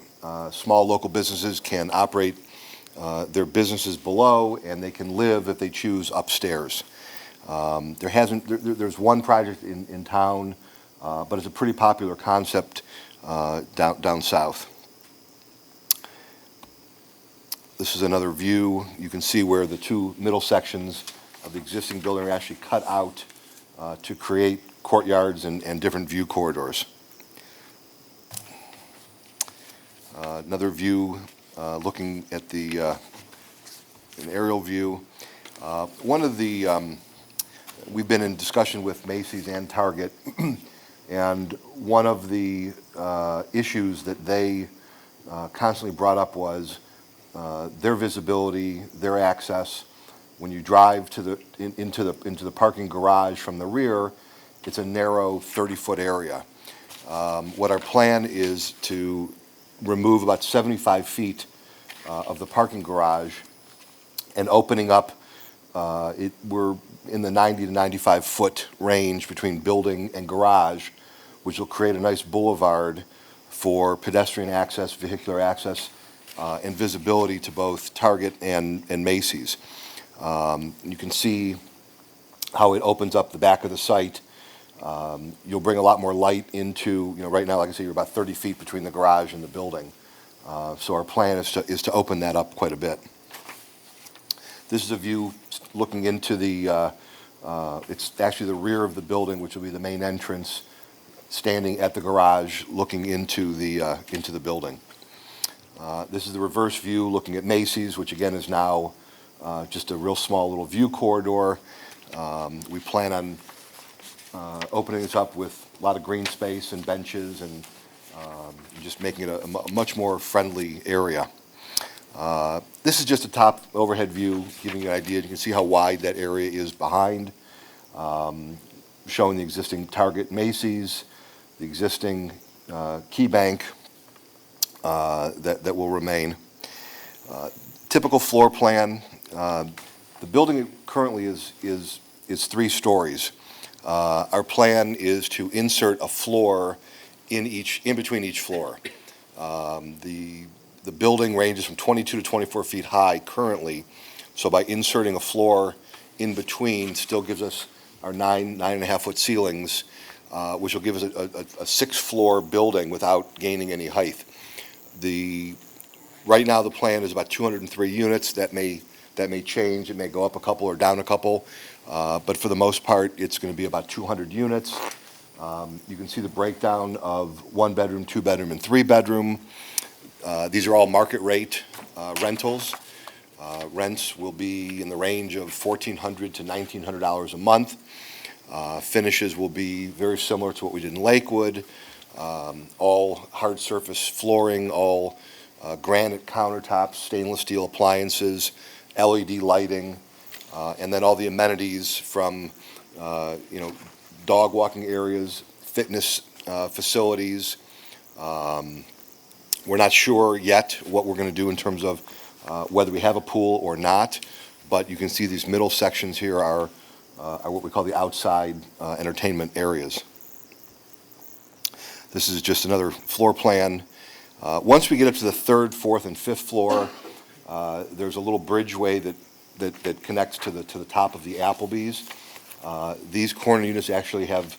small local businesses can operate their businesses below, and they can live, if they choose, upstairs. There's one project in town, but it's a pretty popular concept down south. This is another view. You can see where the 2 middle sections of the existing building are actually cut out to create courtyards and different view corridors. Another view looking at an aerial view. One of the, we've been in discussion with Macy's and Target, and one of the issues that they constantly brought up was their visibility, their access. When you drive into the parking garage from the rear, it's a narrow 30-foot area. What our plan is to remove about 75 feet of the parking garage and opening up, we're in the 90 to 95 foot range between building and garage, which will create a nice boulevard for pedestrian access, vehicular access, and visibility to both Target and Macy's. You can see how it opens up the back of the site. You'll bring a lot more light into, right now, like I say, you're about 30 feet between the garage and the building. So our plan is to open that up quite a bit. This is a view looking into it's actually the rear of the building, which will be the main entrance, standing at the garage, looking into the building. This is the reverse view looking at Macy's, which again is now just a real small little view corridor. We plan on opening this up with a lot of green space and benches and just making it a much more friendly area. This is just a top overhead view, giving you an idea. You can see how wide that area is behind, showing the existing Target Macy's, the existing Key Bank that will remain. Typical floor plan. The building currently is 3 stories. Our plan is to insert a floor in between each floor. The building ranges from 22 to 24 feet high currently, so by inserting a floor in between still gives us our 9.5 foot ceilings, which will give us a 6-floor building without gaining any height. Right now, the plan is about 203 units. That may change. It may go up a couple or down a couple, but for the most part, it's going to be about 200 units. You can see the breakdown of 1-bedroom, 2-bedroom, and 3-bedroom. These are all market rate rentals. Rents will be in the range of $1,400 to $1,900 a month. Finishes will be very similar to what we did in Lakewood. All hard surface flooring, all granite countertops, stainless steel appliances, LED lighting, and then all the amenities from dog walking areas, fitness facilities. We're not sure yet what we're going to do in terms of whether we have a pool or not, but you can see these middle sections here are what we call the outside entertainment areas. This is just another floor plan. Once we get up to the 3rd, 4th, and 5th floor, there's a little bridgeway that connects to the top of the Applebee's. These corner units actually have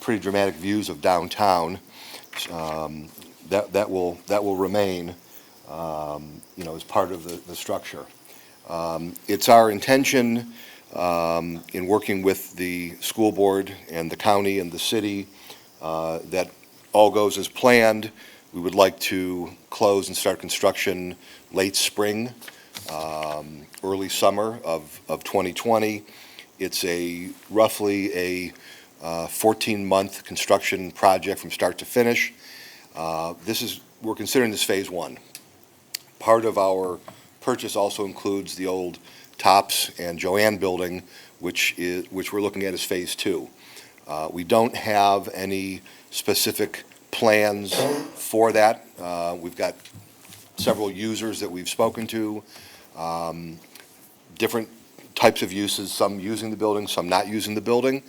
pretty dramatic views of downtown. That will remain, as part of the structure. It's our intention, in working with the school board and the county and the city, that all goes as planned. We would like to close and start construction late spring, early summer of 2020. It's roughly a 14-month construction project from start to finish. We're considering this phase 1. Part of our purchase also includes the old Tops and Joanne building, which we're looking at as phase 2. We don't have any specific plans for that. We've got several users that we've spoken to, different types of uses, some using the building, some not using the building.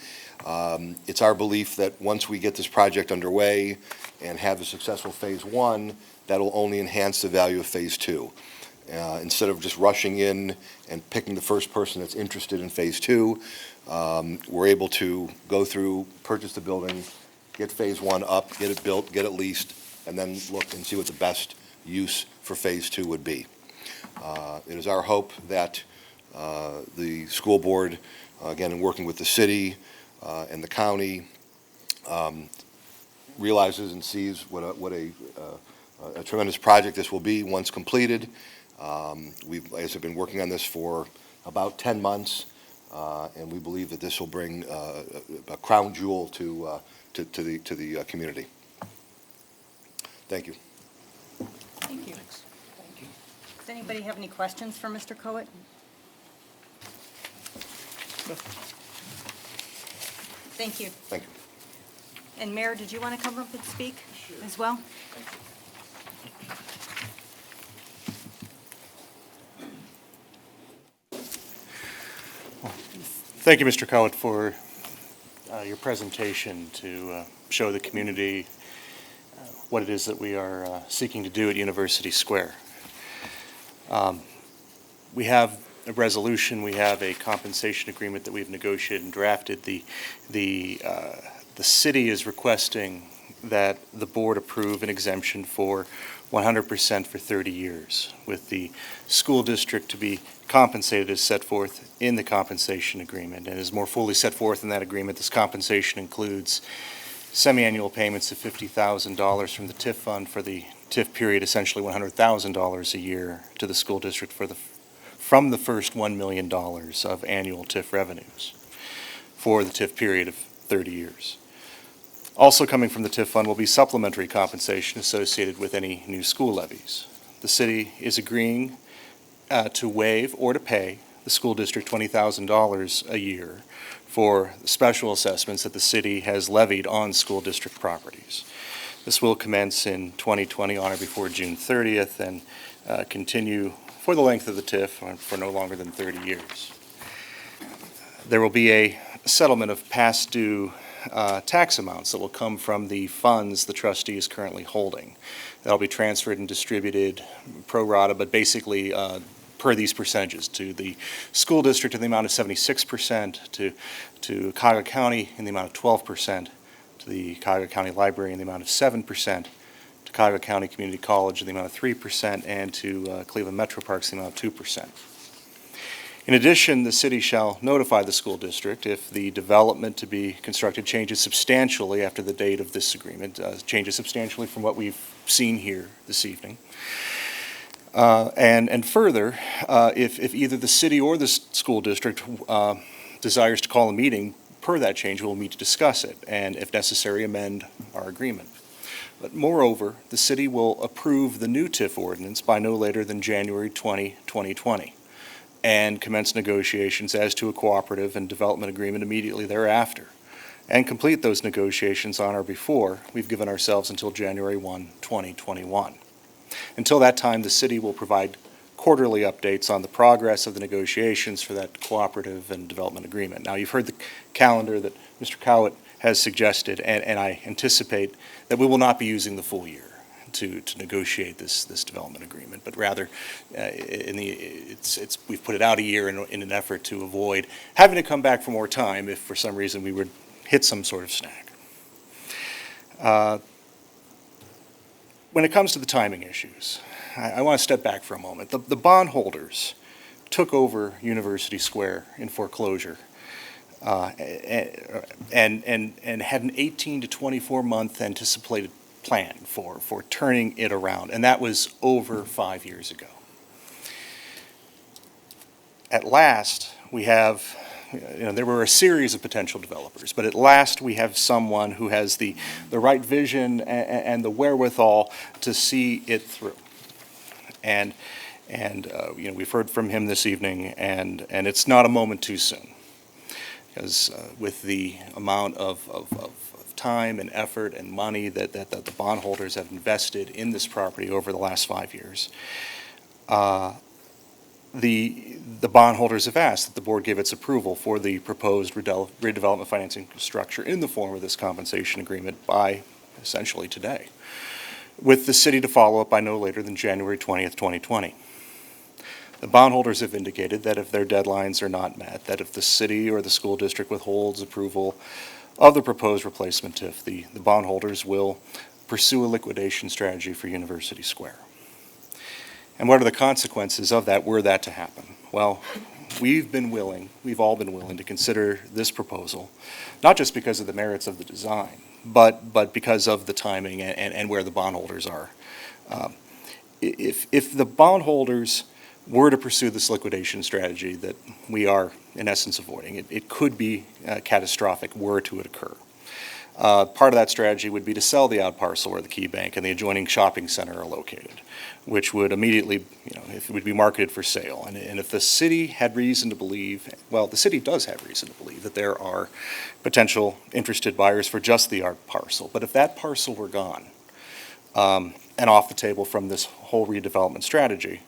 It's our belief that once we get this project underway and have a successful phase 1, that'll only enhance the value of phase 2. Instead of just rushing in and picking the first person that's interested in phase 2, we're able to go through, purchase the building, get phase 1 up, get it built, get it leased, and then look and see what the best use for phase 2 would be. It is our hope that the school board, again, in working with the city and the county, realizes and sees what a tremendous project this will be once completed. We've, as I've been working on this for about 10 months, and we believe that this will bring a crown jewel to the community. Thank you. Thank you. Does anybody have any questions for Mr. Coet? Thank you. Thank you. And Mayor, did you want to come up and speak as well? Thank you, Mr. Coet, for your presentation to show the community what it is that we are seeking to do at University Square. We have a resolution, we have a compensation agreement that we've negotiated and drafted. The city is requesting that the board approve an exemption for 100% for 30 years, with the school district to be compensated as set forth in the compensation agreement. And as more fully set forth in that agreement, this compensation includes semi-annual payments of $50,000 from the TIF fund for the TIF period, essentially $100,000 a year to the school district from the first $1 million of annual TIF revenues for the TIF period of 30 years. Also coming from the TIF fund will be supplementary compensation associated with any new school levies. The city is agreeing to waive or to pay the school district $20,000 a year for special assessments that the city has levied on school district properties. This will commence in 2020 on or before June 30th and continue for the length of the TIF for no longer than 30 years. There will be a settlement of past due tax amounts that will come from the funds the trustee is currently holding. That'll be transferred and distributed pro rata, but basically per these percentages to the school district in the amount of 76%, to Cuyahoga County in the amount of 12%, to the Cuyahoga County Library in the amount of 7%, to Cuyahoga County Community College in the amount of 3%, and to Cleveland Metro Parks in the amount of 2%. In addition, the city shall notify the school district if the development to be constructed changes substantially after the date of this agreement, changes substantially from what we've seen here this evening. And further, if either the city or the school district desires to call a meeting per that change, we'll meet to discuss it, and if necessary, amend our agreement. But moreover, the city will approve the new TIF ordinance by no later than January 20, 2020, and commence negotiations as to a cooperative and development agreement immediately thereafter, and complete those negotiations on or before we've given ourselves until January 1, 2021. Until that time, the city will provide quarterly updates on the progress of the negotiations for that cooperative and development agreement. Now, you've heard the calendar that Mr. Cowett has suggested, and I anticipate that we will not be using the full year to negotiate this development agreement, but rather we've put it out a year in an effort to avoid having to come back for more time if for some reason we would hit some sort of snag. When it comes to the timing issues, I want to step back for a moment. The bondholders took over University Square in foreclosure and had an 18 to 24 month anticipated plan for turning it around, and that was over 5 years ago. At last, we have, there were a series of potential developers, but at last we have someone who has the right vision and the wherewithal to see it through. And we've heard from him this evening, and it's not a moment too soon, because with the amount of time and effort and money that the bondholders have invested in this property over the last 5 years, the bondholders have asked that the board give its approval for the proposed redevelopment financing structure in the form of this compensation agreement by essentially today, with the city to follow up by no later than January 20th, 2020. The bondholders have indicated that if their deadlines are not met, that if the city or the school district withholds approval of the proposed replacement TIF, the bondholders will pursue a liquidation strategy for University Square. And what are the consequences of that were that to happen? Well, we've all been willing to consider this proposal, not just because of the merits of the design, but because of the timing and where the bondholders are. If the bondholders were to pursue this liquidation strategy that we are, in essence, avoiding, it could be catastrophic were to occur. Part of that strategy would be to sell the out parcel where the Key Bank and the adjoining shopping center are located, which would immediately, it would be marketed for sale. And if the city had reason to believe, well, the city does have reason to believe that there are potential interested buyers for just the out parcel. But if that parcel were gone and off the table from this whole redevelopment strategy,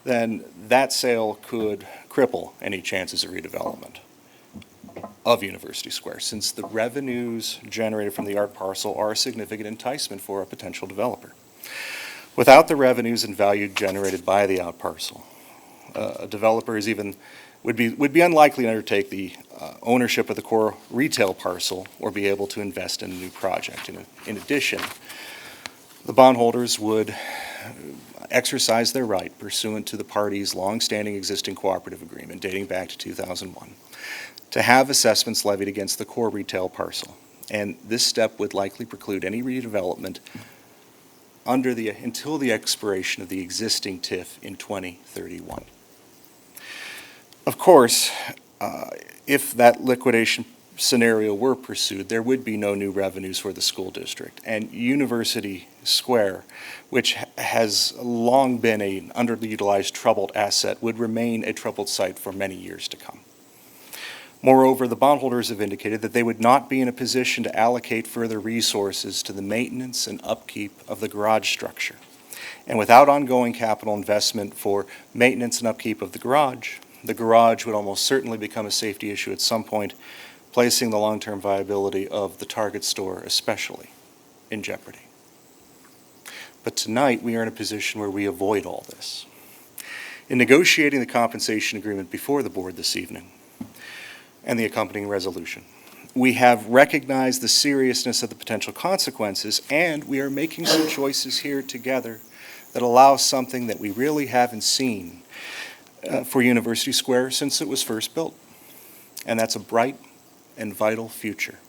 then that sale could cripple any chances of redevelopment of University Square, since the revenues generated from the art parcel are a significant enticement for a potential developer. Without the revenues and value generated by the out parcel, a developer would be unlikely to undertake the ownership of the core retail parcel or be able to invest in a new project. In addition, the bondholders would exercise their right pursuant to the parties' long-standing existing cooperative agreement dating back to 2001 to have assessments levied against the core retail parcel. And this step would likely preclude any redevelopment until the expiration of the existing TIF in 2031. Of course, if that liquidation scenario were pursued, there would be no new revenues for the school district. And University Square, which has long been an underutilized troubled asset, would remain a troubled site for many years to come. Moreover, the bondholders have indicated that they would not be in a position to allocate further resources to the maintenance and upkeep of the garage structure. And without ongoing capital investment for maintenance and upkeep of the garage would almost certainly become a safety issue at some point, placing the long-term viability of the Target store especially in jeopardy. But tonight, we are in a position where we avoid all this. In negotiating the compensation agreement before the board this evening, and the accompanying resolution, we have recognized the seriousness of the potential consequences, and we are making some choices here together that allow something that we really haven't seen for University Square since it was first built. And that's a bright and vital future.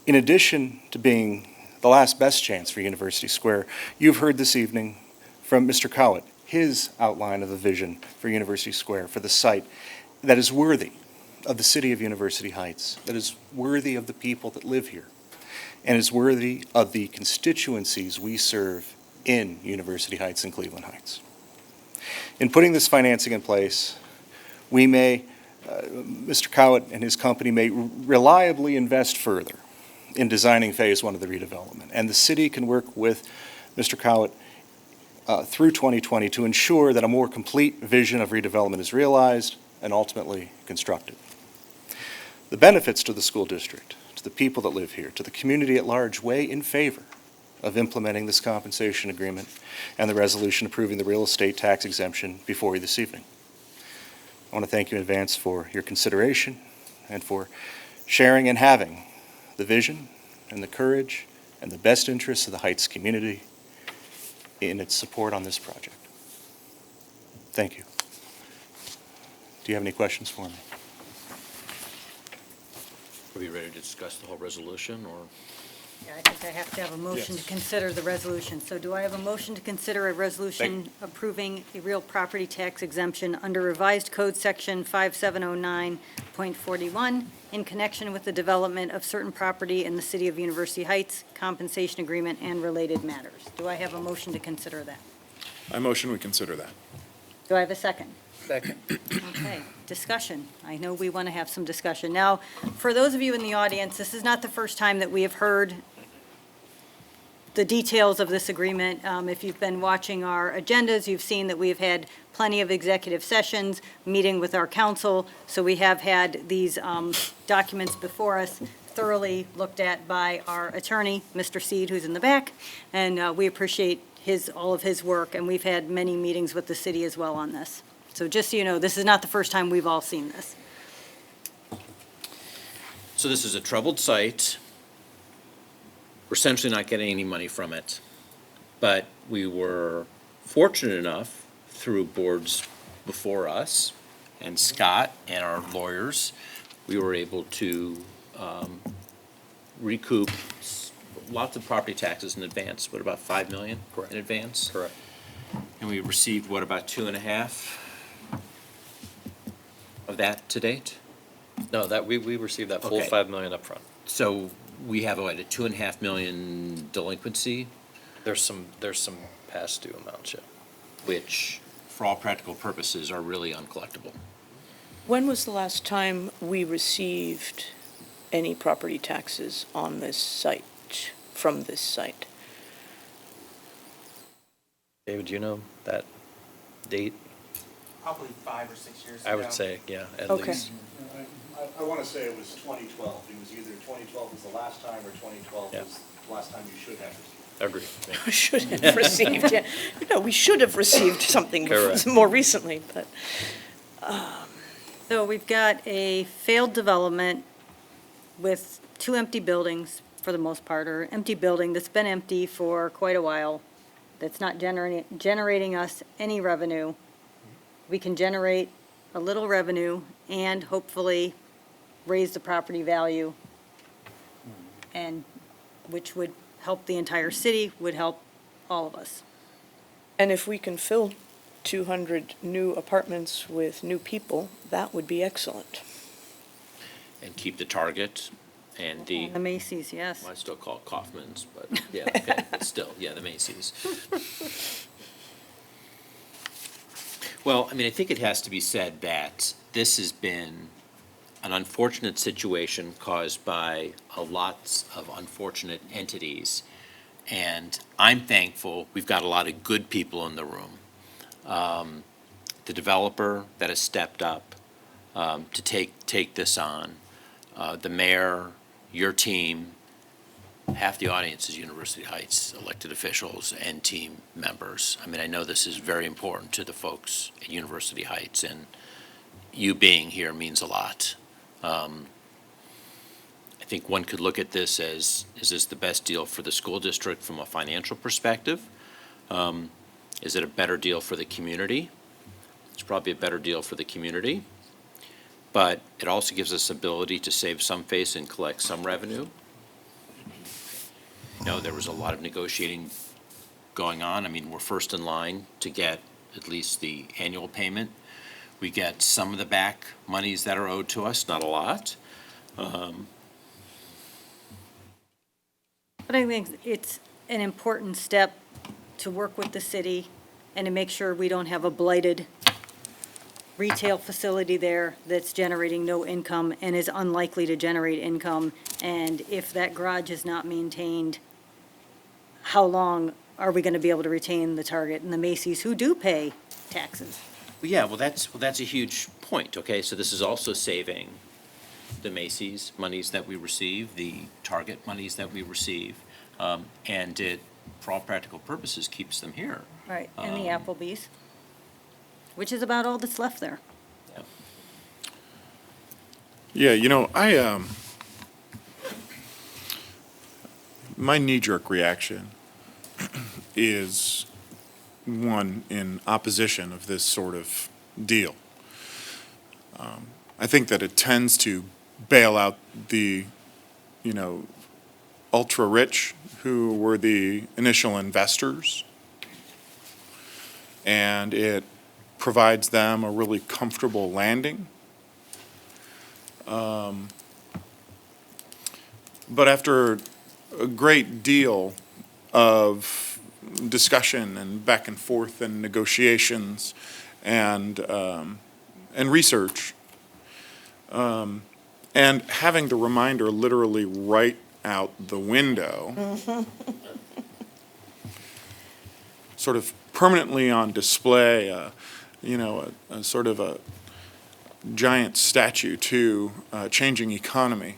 In addition to being the last best chance for University Square, you've heard this evening from Mr. Cowett his outline of the vision for University Square, for the site that is worthy of the city of University Heights, that is worthy of the people that live here, and is worthy of the constituencies we serve in University Heights and Cleveland Heights. In putting this financing in place, we may, Mr. Cowett and his company may reliably invest further in designing phase one of the redevelopment, and the city can work with Mr. Cowett through 2020 to ensure that a more complete vision of redevelopment is realized and ultimately constructed. The benefits to the school district, to the people that live here, to the community at large weigh in favor of implementing this compensation agreement and the resolution approving the real estate tax exemption before you this evening. I want to thank you in advance for your consideration and for sharing and having the vision and the courage and the best interests of the Heights community in its support on this project. Thank you. Do you have any questions for me? Are we ready to discuss the whole resolution, or? Yeah, I think I have to have a motion to consider the resolution. So do I have a motion to consider a resolution approving a real property tax exemption under revised code section 5709.41 in connection with the development of certain property in the city of University Heights, compensation agreement, and related matters? Do I have a motion to consider that? I motion we consider that. Do I have a second? Second. Okay, discussion. I know we want to have some discussion. Now, for those of you in the audience, this is not the first time that we have heard the details of this agreement. If you've been watching our agendas, you've seen that we've had plenty of executive sessions, meeting with our council, so we have had these documents before us, thoroughly looked at by our attorney, Mr. Seed, who's in the back, and we appreciate all of his work, and we've had many meetings with the city as well on this. So just so you know, this is not the first time we've all seen this. So this is a troubled site. We're essentially not getting any money from it. But we were fortunate enough, through boards before us, and Scott and our lawyers, we were able to recoup lots of property taxes in advance. What, about 5 million in advance? Correct. And we received, what, about 2.5 of that to date? No, that, we received that full Okay. 5 million upfront. So we have, what, a 2.5 million delinquency, There's some past due amounts, yeah. which, for all practical purposes, are really uncollectible. When was the last time we received any property taxes on this site, from this site? David, do you know that date? Probably 5 or 6 years ago. I would say, yeah, at Okay. least. I want to say it was 2012. It was either 2012 was the last time or 2012 Yeah. was the last time you should have received. Agreed. We should have received, yeah. No, we should have received something Correct. more recently, but. So we've got a failed development with 2 empty buildings, for the most part, or empty building that's been empty for quite a while, that's not generating us any revenue. We can generate a little revenue and hopefully raise the property value, and which would help the entire city, would help all of us. And if we can fill 200 new apartments with new people, that would be excellent. and keep the Target and the, The Macy's, yes. well, I still call it Kaufman's, but yeah, okay, but still, yeah, the Macy's. Well, I mean, I think it has to be said that this has been an unfortunate situation caused by a lots of unfortunate entities. And I'm thankful we've got a lot of good people in the room. The developer that has stepped up to take this on, the mayor, your team, half the audience is University Heights elected officials and team members. I mean, I know this is very important to the folks at University Heights, and you being here means a lot. I think one could look at this as, is this the best deal for the school district from a financial perspective? Is it a better deal for the community? It's probably a better deal for the community, but it also gives us ability to save some face and collect some revenue. You know, there was a lot of negotiating going on. I mean, we're first in line to get at least the annual payment. We get some of the back monies that are owed to us, not a lot. But I think it's an important step to work with the city and to make sure we don't have a blighted retail facility there that's generating no income and is unlikely to generate income. And if that garage is not maintained, how long are we going to be able to retain the Target and the Macy's who do pay taxes? Well, yeah, well, that's a huge point, okay? So this is also saving the Macy's monies that we receive, the Target monies that we receive, and it, for all practical purposes, keeps them here. Right, and the Applebee's, which is about all that's left there. Yeah, you know, my knee-jerk reaction is one in opposition of this sort of deal. I think that it tends to bail out the, you know, ultra-rich who were the initial investors, and it provides them a really comfortable landing. But after a great deal of discussion and back and forth and negotiations and research, and having the reminder literally right out the window, sort of permanently on display, you know, a sort of a giant statue to a changing economy.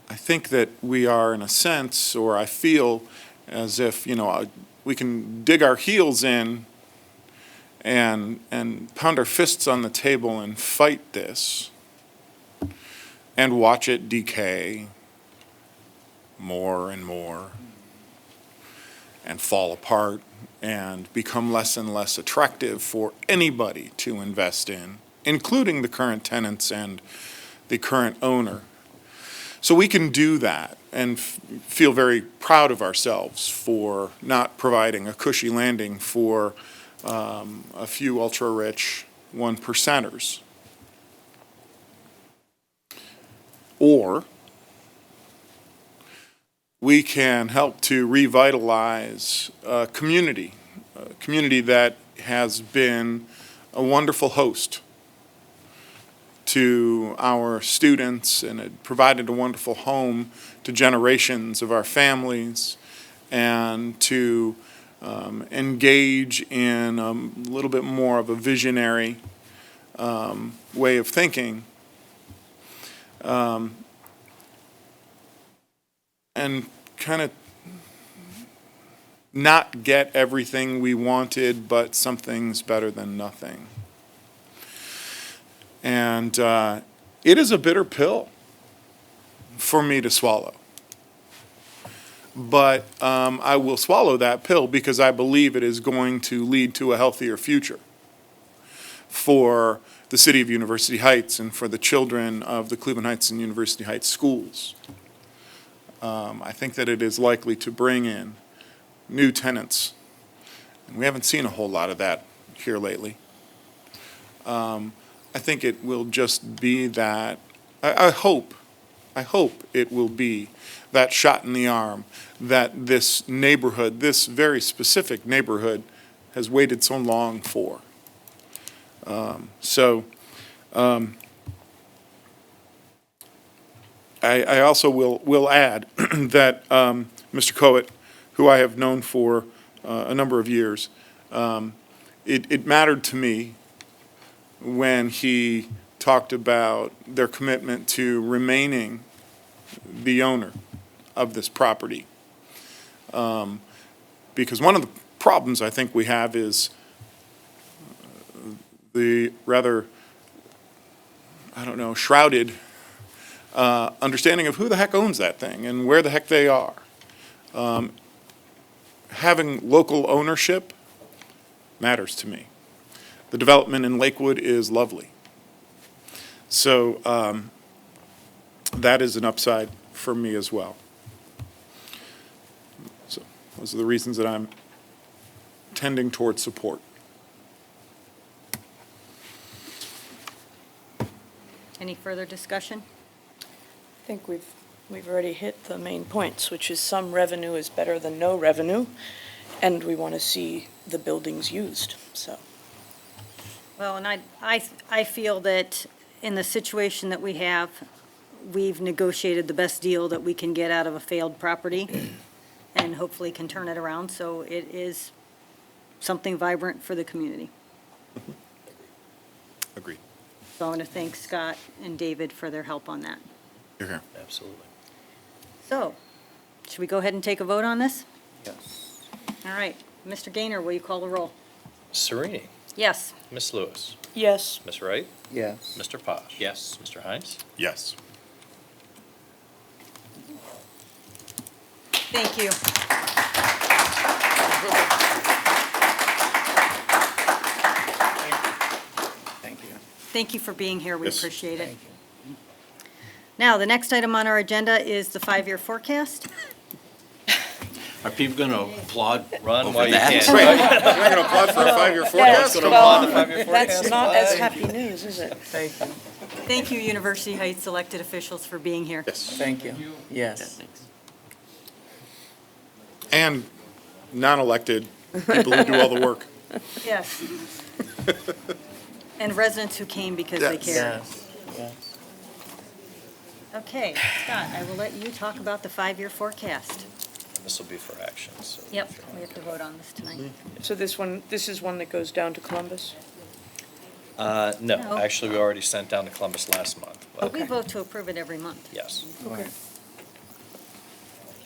I think that we are, in a sense, or I feel as if, you know, we can dig our heels in and pound our fists on the table and fight this and watch it decay more and more and fall apart and become less and less attractive for anybody to invest in, including the current tenants and the current owner. So we can do that and feel very proud of ourselves for not providing a cushy landing for a few ultra-rich one-percenters. Or we can help to revitalize a community that has been a wonderful host to our students, and it provided a wonderful home to generations of our families, and to engage in a little bit more of a visionary way of thinking, and kind of not get everything we wanted, but something's better than nothing. And it is a bitter pill for me to swallow. But I will swallow that pill because I believe it is going to lead to a healthier future for the city of University Heights and for the children of the Cleveland Heights and University Heights schools. I think that it is likely to bring in new tenants. And we haven't seen a whole lot of that here lately. I I think it will just be that, I hope it will be that shot in the arm that this neighborhood, this very specific neighborhood, has waited so long for. I also will add that Mr. Coet, who I have known for a number of years, it mattered to me when he talked about their commitment to remaining the owner of this property. Because one of the problems I think we have is the rather, I don't know, shrouded understanding of who the heck owns that thing and where the heck they are. Having local ownership matters to me. The development in Lakewood is lovely. So that is an upside for me as well. So those are the reasons that I'm tending towards support. Any further discussion? I think we've already hit the main points, which is some revenue is better than no revenue, and we want to see the buildings used, so. Well, and I feel that in the situation that we have, we've negotiated the best deal that we can get out of a failed property and hopefully can turn it around, so it is something vibrant for the community. Agreed. So I want to thank Scott and David for their help on that. You're here. Absolutely. So, should we go ahead and take a vote on this? Yes. All right. Mr. Gaynor, will you call the roll? Serini, Yes. Miss Lewis, Yes. Miss Wright, Yes. Mr. Posh. Yes. Mr. Hines. Yes. Thank you. Thank you. Thank you for being here. We Yes. appreciate it. Thank you. Now, the next item on our agenda is the five-year forecast. Are people going to applaud Run over while you that? can. You're not going to apply for a five-year forecast? That's not as happy news, is it? Thank you. Thank you, University Heights elected officials, for being here. Yes. Thank you. Yes. And non-elected people who do all the work. Yes. And residents who came because they Yes. care. Yes. Yes. Okay, Scott, I will let you talk about the five-year forecast. This will be for action, so. Yep, we have to vote on this tonight. So this is one that goes down to Columbus? No. No, actually, we already sent down to Columbus last month, but We vote to approve it every month. yes. Okay.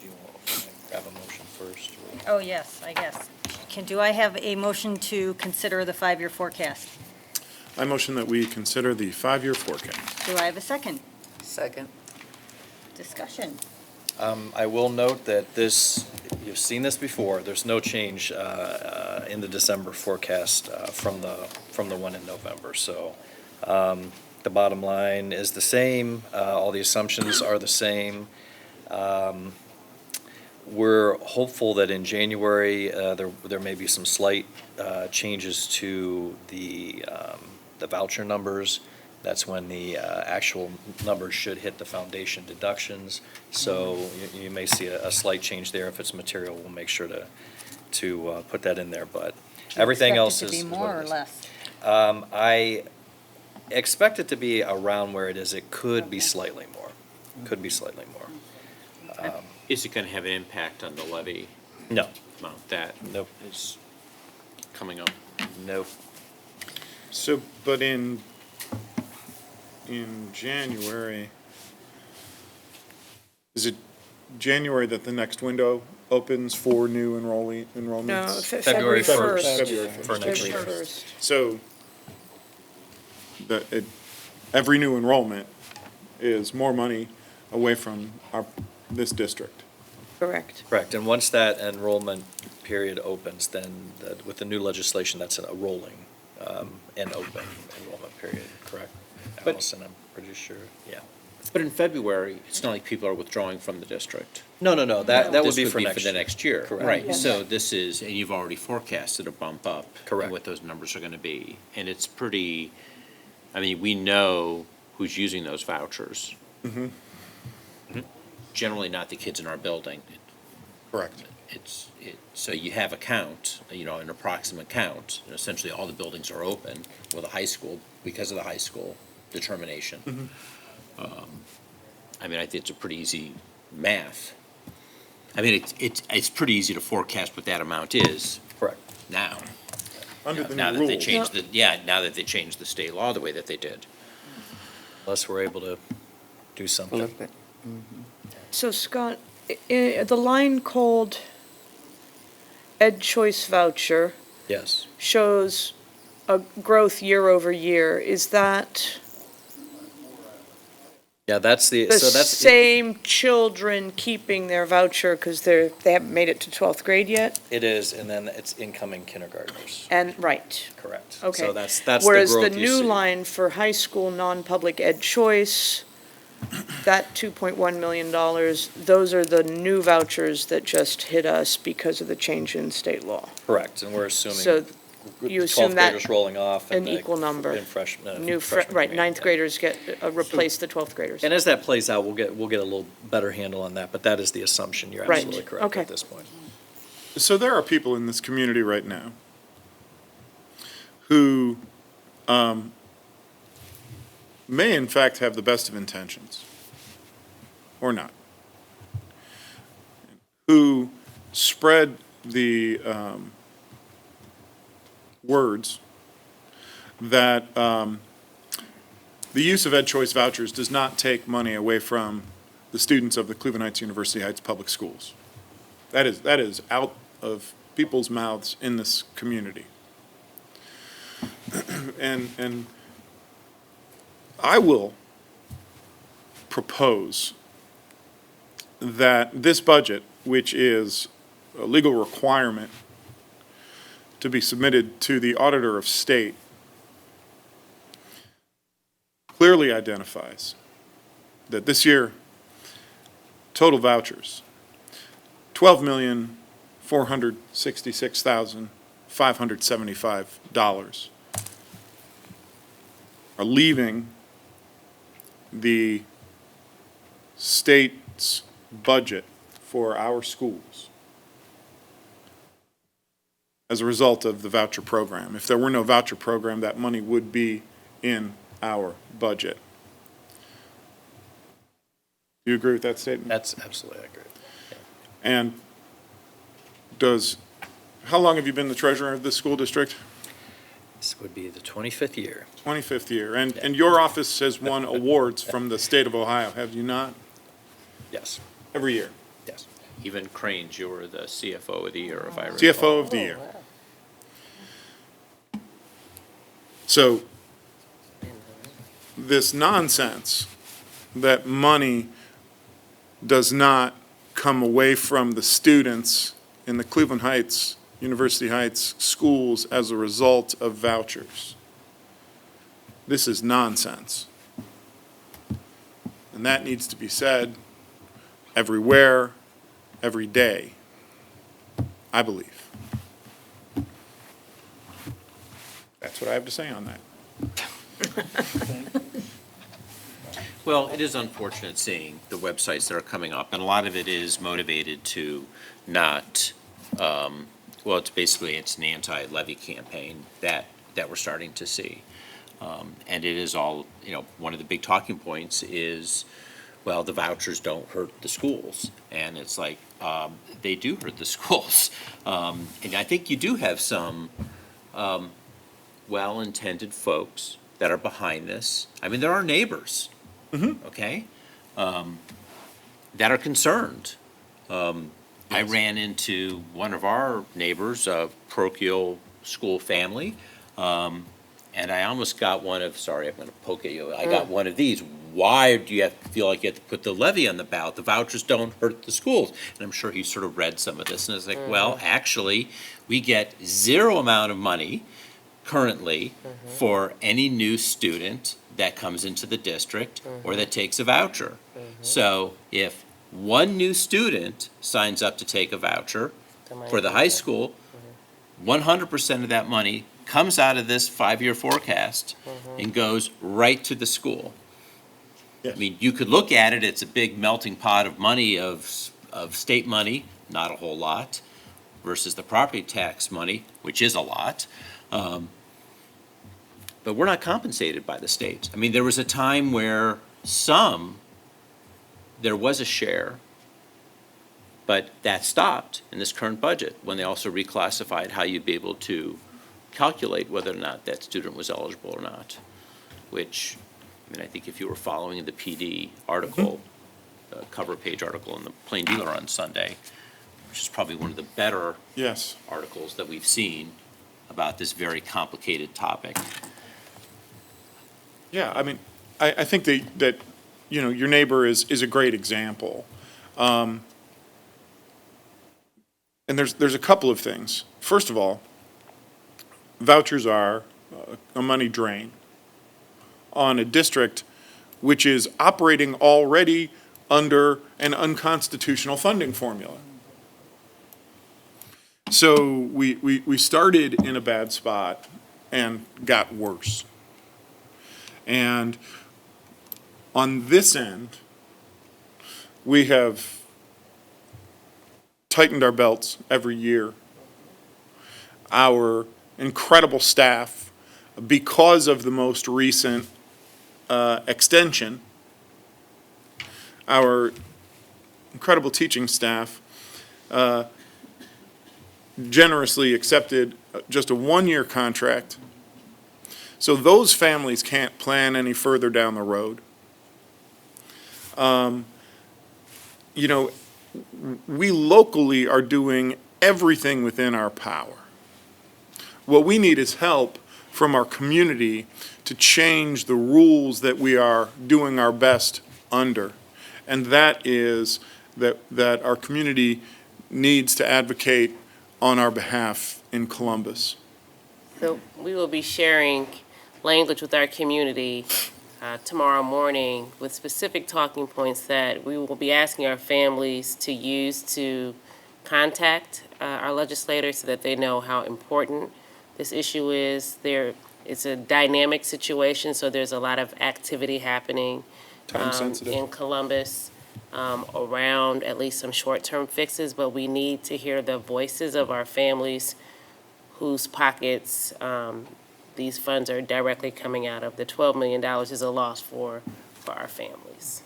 Do you want to grab a motion first? or- Oh, yes, I guess. Do I have a motion to consider the five-year forecast? I motion that we consider the five-year forecast. Do I have a second? Second. Discussion. I will note that this, you've seen this before, there's no change in the December forecast from the one in November. So the bottom line is the same, all the assumptions are the same. We're hopeful that in January, there may be some slight changes to the voucher numbers. That's when the actual numbers should hit the foundation deductions. So you may see a slight change there. If it's material, we'll make sure to put that in there, but everything else is Expect it to be what more it or is. less? I expect it to be around where it is. It could be slightly more, could be slightly more. Is it going to have an impact on the levy No, amount that nope, is coming up? nope. So, but in January, is it January that the next window opens for new enrollments? No, February February 1st. 1st. February 1st. For next year. February 1st. So, every new enrollment is more money away from this district. Correct. Correct, and once that enrollment period opens, then with the new legislation, that's a rolling and open enrollment period, correct? But- Allison, I'm pretty sure, yeah. But in February, it's not like people are withdrawing from the district. No, that would be for next This would be for the next year. Correct. Right, Yes. so this is, and you've already forecasted a bump up. Correct. And what those numbers are going to be. And it's pretty I mean, we know who's using those vouchers. Mm-hmm. Generally not the kids in our building. Correct. So you have a count, an approximate count. Essentially, all the buildings are open with a high school, because of the high school determination. I mean, I think it's a pretty easy math. I mean, it's pretty easy to forecast what that amount is. Correct. Now. Under the Now new that they rules. changed now that they changed the state law the way that they did. Unless we're able to do something. So Scott, the line called Ed Choice Voucher Yes. shows a growth year over year. Is that Yeah, that's the, the so that's. same children keeping their voucher because they haven't made it to 12th grade yet? It is, and then it's incoming kindergartners. And, right. Correct. Okay. So that's the Whereas the growth you new see. line for high school non-public ed choice, that $2.1 million, those are the new vouchers that just hit us because of the change in state law. Correct, and we're assuming. So you assume 12th that graders rolling off. an and the- equal number. and freshmen. Right, ninth graders get, replace the 12th graders. And as that plays out, we'll get a little better handle on that, but that is the assumption. You're Right, absolutely correct okay. at this point. So there are people in this community right now who may in fact have the best of intentions, or not, who spread the words that the use of Ed Choice vouchers does not take money away from the students of the Cleveland Heights University Heights Public Schools. That is out of people's mouths in this community. And I will propose that this budget, which is a legal requirement to be submitted to the Auditor of State, clearly identifies that this year, total vouchers, $12,466,575 are leaving the state's budget for our schools as a result of the voucher program. If there were no voucher program, that money would be in our budget. Do you agree with that statement? That's absolutely accurate. And how long have you been the treasurer of this school district? This would be the 25th year. 25th year. And your office has won awards from the state of Ohio, have you not? Yes. Every year. Yes. Even Cranes, you were the CFO of the year, if I recall. CFO of the year. So this nonsense that money does not come away from the students in the Cleveland Heights, University Heights schools as a result of vouchers. This is nonsense. And that needs to be said everywhere, every day, I believe. That's what I have to say on that. Well, it is unfortunate seeing the websites that are coming up, and a lot of it is motivated to not, it's basically, it's an anti-levy campaign that we're starting to see. And it is all, one of the big talking points is, well, the vouchers don't hurt the schools. And it's like, they do hurt the schools. And I think you do have some well-intended folks that are behind this. I mean, there are neighbors. Okay, that are concerned. I ran into one of our neighbors, a parochial school family, and I almost got one of, sorry, I'm gonna poke at you, I got one of these. Why do you feel like you have to put the levy on the ballot? The vouchers don't hurt the schools. And I'm sure he sort of read some of this, and it's like, well, actually, we get zero amount of money currently for any new student that comes into the district or that takes a voucher. So if one new student signs up to take a voucher for the high school, 100% of that money comes out of this 5-year forecast and goes right to the school. I mean, you could look at it, it's a big melting pot of money, of state money, not a whole lot, versus the property tax money, which is a lot. But we're not compensated by the states. I mean, there was a time where there was a share, but that stopped in this current budget when they also reclassified how you'd be able to calculate whether or not that student was eligible or not, which, I mean, I think if you were following the PD article, the cover page article in the Plain Dealer on Sunday, which is probably one of the better articles that we've seen about this very complicated topic. Yeah, I mean, I think that, you know, your neighbor is a great example. And there's a couple of things. First of all, vouchers are a money drain on a district which is operating already under an unconstitutional funding formula. So we started in a bad spot and got worse. And on this end, we have tightened our belts every year. Our incredible staff, because of the most recent extension, our incredible teaching staff generously accepted just a one-year contract. So those families can't plan any further down the road. You know, we locally are doing everything within our power. What we need is help from our community to change the rules that we are doing our best under. And that is that our community needs to advocate on our behalf in Columbus. So we will be sharing language with our community tomorrow morning with specific talking points that we will be asking our families to use to contact our legislators so that they know how important this issue is. It's a dynamic situation, so there's a lot of activity happening in Columbus around at least some short-term fixes, but we need to hear the voices of our families whose pockets these funds are directly coming out of. The $12 million is a loss for our families.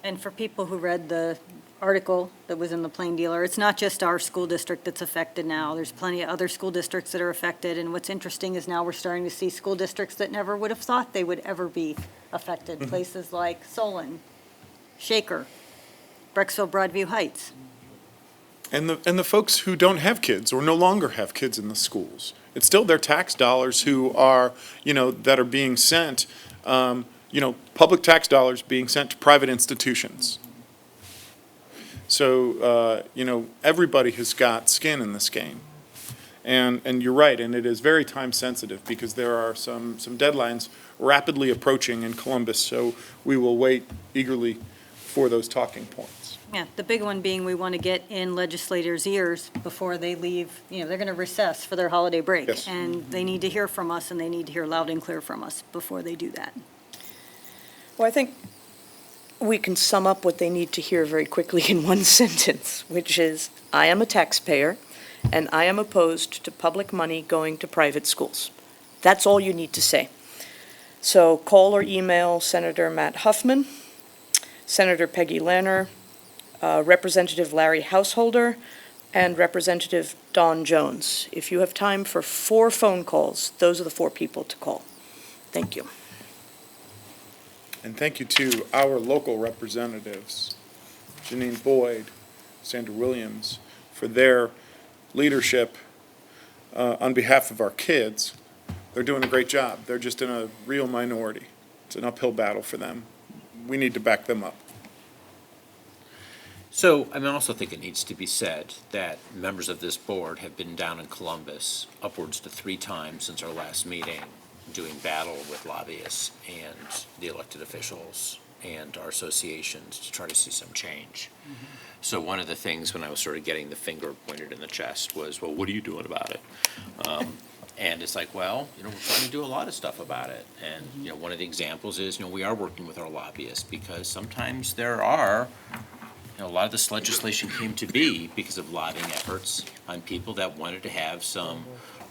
And for people who read the article that was in the Plain Dealer, it's not just our school district that's affected now. There's plenty of other school districts that are affected, and what's interesting is now we're starting to see school districts that never would have thought they would ever be affected. Places like Solon, Shaker, Brecksville, Broadview Heights. And the folks who don't have kids or no longer have kids in the schools. It's still their tax dollars who are, you know, that are being sent, you know, public tax dollars being sent to private institutions. So, you know, everybody has got skin in this game. And you're right, and it is very time sensitive because there are some deadlines rapidly approaching in Columbus, so we will wait eagerly for those talking points. Yeah, the big one being we want to get in legislators' ears before they leave. You know, they're going to recess for their holiday break. Yes. And they need to hear from us, and they need to hear loud and clear from us before they do that. Well, I think we can sum up what they need to hear very quickly in one sentence, which is, I am a taxpayer, and I am opposed to public money going to private schools. That's all you need to say. So call or email Senator Matt Huffman, Senator Peggy Lanner, Representative Larry Householder, and Representative Dawn Jones. If you have time for 4 phone calls, those are the 4 people to call. Thank you. And thank you to our local representatives, Janine Boyd, Sandra Williams, for their leadership on behalf of our kids. They're doing a great job. They're just in a real minority. It's an uphill battle for them. We need to back them up. So, I also think it needs to be said that members of this board have been down in Columbus upwards to 3 times since our last meeting, doing battle with lobbyists and the elected officials and our associations to try to see some change. So one of the things when I was sort of getting the finger pointed in the chest was, well, what are you doing about it? And it's like, well, we're trying to do a lot of stuff about it. And, one of the examples is, we are working with our lobbyists because sometimes there are, a lot of this legislation came to be because of lobbying efforts on people that wanted to have some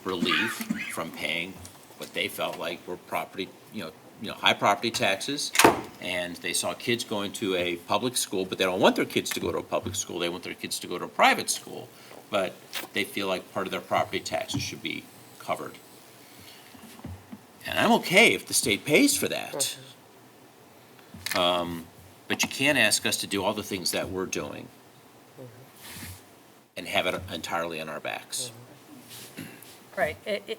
relief from paying what they felt like were property, high property taxes. And they saw kids going to a public school, but they don't want their kids to go to a public school. They want their kids to go to a private school. But they feel like part of their property taxes should be covered. And I'm okay if the state pays for that. But you can't ask us to do all the things that we're doing and have it entirely on our backs. Right.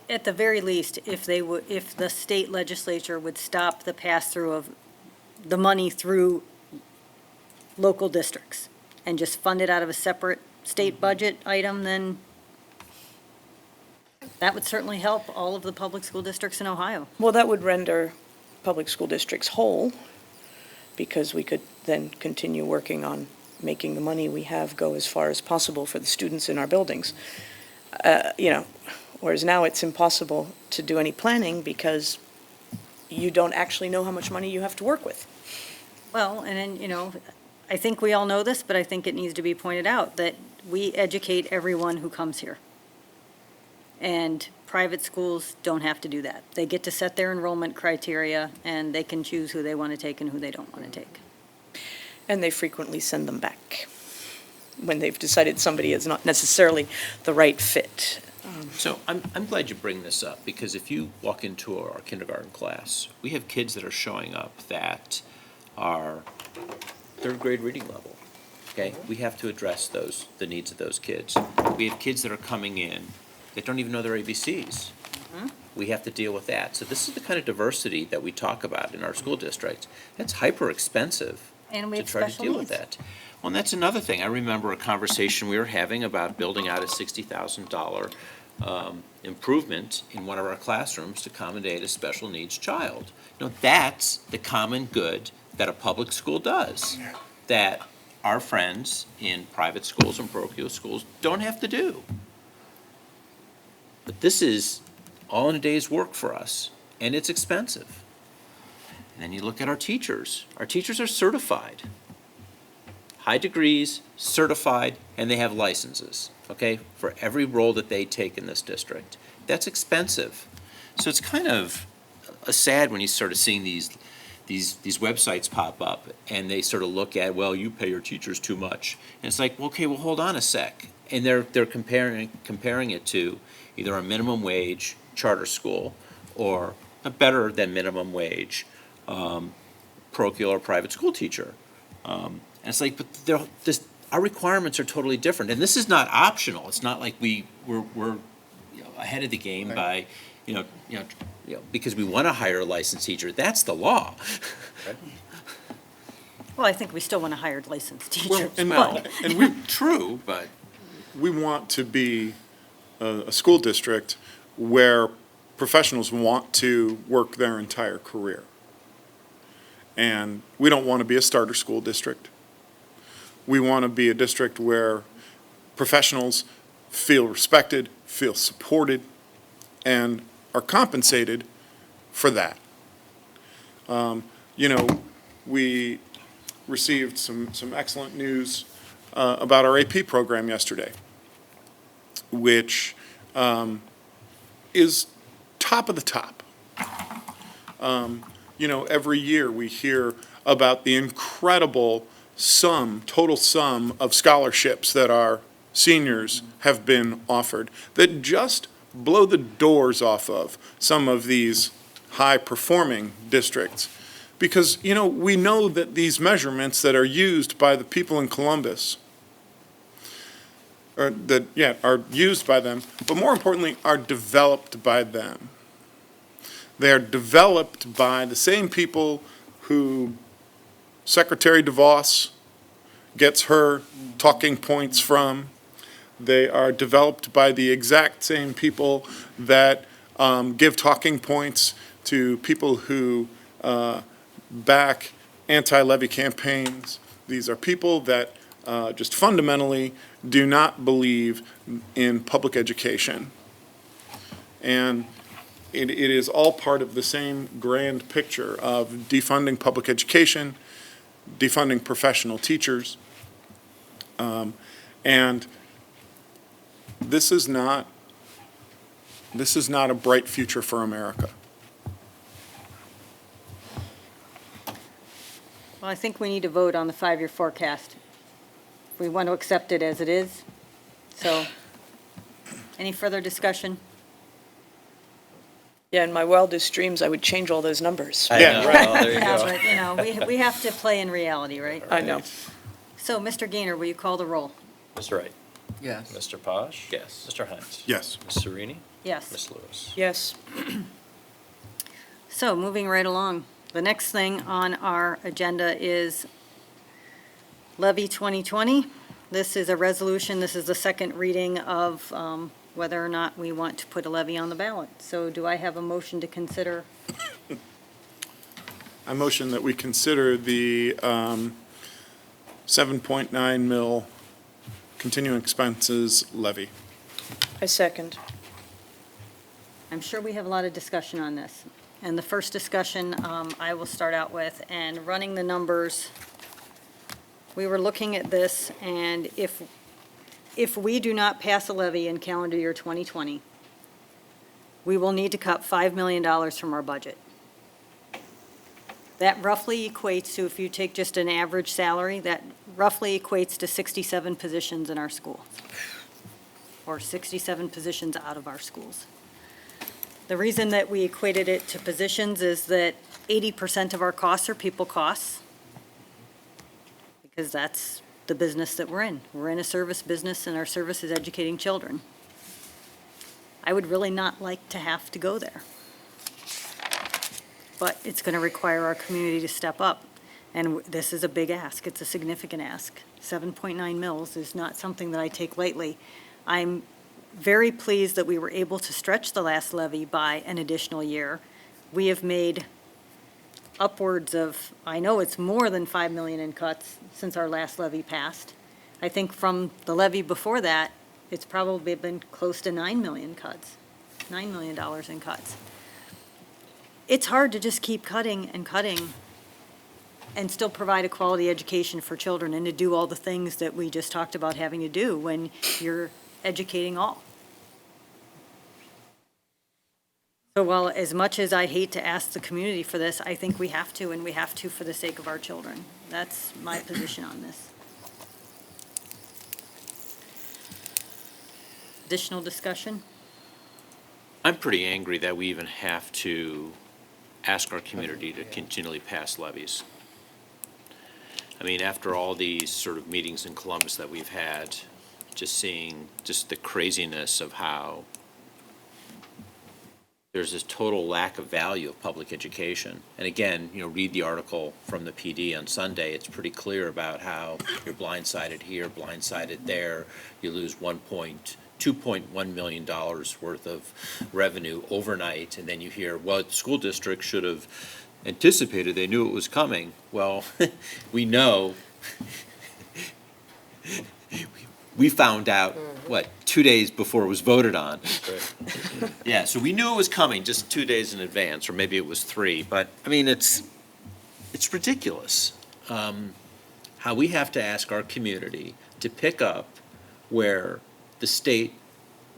At the very least, if the state legislature would stop the pass-through of the money through local districts and just fund it out of a separate state budget item, then that would certainly help all of the public school districts in Ohio. Well, that would render public school districts whole, because we could then continue working on making the money we have go as far as possible for the students in our buildings. Whereas now it's impossible to do any planning because you don't actually know how much money you have to work with. Well, and then, I think we all know this, but I think it needs to be pointed out that we educate everyone who comes here. And private schools don't have to do that. They get to set their enrollment criteria, and they can choose who they want to take and who they don't want to take. And they frequently send them back when they've decided somebody is not necessarily the right fit. So I'm glad you bring this up, because if you walk into our kindergarten class, we have kids that are showing up that are third grade reading level, okay? We have to address the needs of those kids. We have kids that are coming in that don't even know their ABCs. We have to deal with that. So this is the kind of diversity that we talk about in our school district. That's hyper expensive And we to have try to special deal with needs. that. Well, and that's another thing. I remember a conversation we were having about building out a $60,000 improvement in one of our classrooms to accommodate a special needs child. That's the common good that a public school does, that our friends in private schools and parochial schools don't have to do. But this is all in a day's work for us, and it's expensive. And then you look at our teachers. Our teachers are certified. High degrees, certified, and they have licenses, okay, for every role that they take in this district. That's expensive. So it's kind of sad when you sort of seeing these websites pop up, and they sort of look at, well, you pay your teachers too much. And it's like, okay, well, hold on a sec. And they're comparing it to either a minimum wage charter school or a better than minimum wage parochial or private school teacher. And it's like, but our requirements are totally different. And this is not optional. It's not like we're ahead of the game by, because we want to hire a licensed teacher. That's the law. Well, I think we still want to hire licensed teachers. True, but we want to be a school district where professionals want to work their entire career. And we don't want to be a starter school district. We want to be a district where professionals feel respected, feel supported, and are compensated for that. We received some excellent news about our AP program yesterday, which is top of the top. Every year we hear about the incredible total sum of scholarships that our seniors have been offered that just blow the doors off of some of these high-performing districts. Because, we know that these measurements that are used by the people in Columbus, are used by them, but more importantly, are developed by them. They are developed by the same people who Secretary DeVos gets her talking points from. They are developed by the exact same people that give talking points to people who back anti-levy campaigns. These are people that just fundamentally do not believe in public education. And it is all part of the same grand picture of defunding public education, defunding professional teachers. And this is not a bright future for America. Well, I think we need to vote on the 5-year forecast. We want to accept it as it is. So, any further discussion? Yeah, in my wildest dreams, I would change all those numbers. I Yeah, know. right. Well, there you Yeah, go. but, you know, we have to play in reality, right? I know. So, Mr. Gainer, will you call the roll? Mr. Wright? Yes. Mr. Posh? Yes. Mr. Hines? Yes. Ms. Serini? Yes. Ms. Lewis? Yes. So, moving right along. The next thing on our agenda is Levy 2020. This is a resolution, this is the second reading of whether or not we want to put a levy on the ballot. So do I have a motion to consider? I motion that we consider the 7.9 mil continuing expenses levy. I second. I'm sure we have a lot of discussion on this. And the first discussion I will start out with, and running the numbers, we were looking at this, and if we do not pass a levy in calendar year 2020, we will need to cut $5 million from our budget. That roughly equates to, if you take just an average salary, that roughly equates to 67 positions in our schools, or 67 positions out of our schools. The reason that we equated it to positions is that 80% of our costs are people costs, because that's the business that we're in. We're in a service business, and our service is educating children. I would really not like to have to go there. But it's going to require our community to step up, and this is a big ask. It's a significant ask. 7.9 mils is not something that I take lightly. I'm very pleased that we were able to stretch the last levy by an additional year. We have made upwards of, I know it's more than 5 million in cuts since our last levy passed. I think from the levy before that, it's probably been close to 9 million cuts, $9 million in cuts. It's hard to just keep cutting and cutting and still provide a quality education for children and to do all the things that we just talked about having to do when you're educating all. So while as much as I hate to ask the community for this, I think we have to, and we have to for the sake of our children. That's my position on this. Additional discussion? I'm pretty angry that we even have to ask our community to continually pass levies. I mean, after all these sort of meetings in Columbus that we've had, just seeing just the craziness of how there's this total lack of value of public education. And again, you know, read the article from the PD on Sunday. It's pretty clear about how you're blindsided here, blindsided there. You lose $2.1 million worth of revenue overnight, and then you hear, well, the school district should have anticipated, they knew it was coming. Well, we know, we found out, 2 days before it was voted on. Yeah, so we knew it was coming just 2 days in advance, or maybe it was 3, but, I mean, it's ridiculous how we have to ask our community to pick up where the state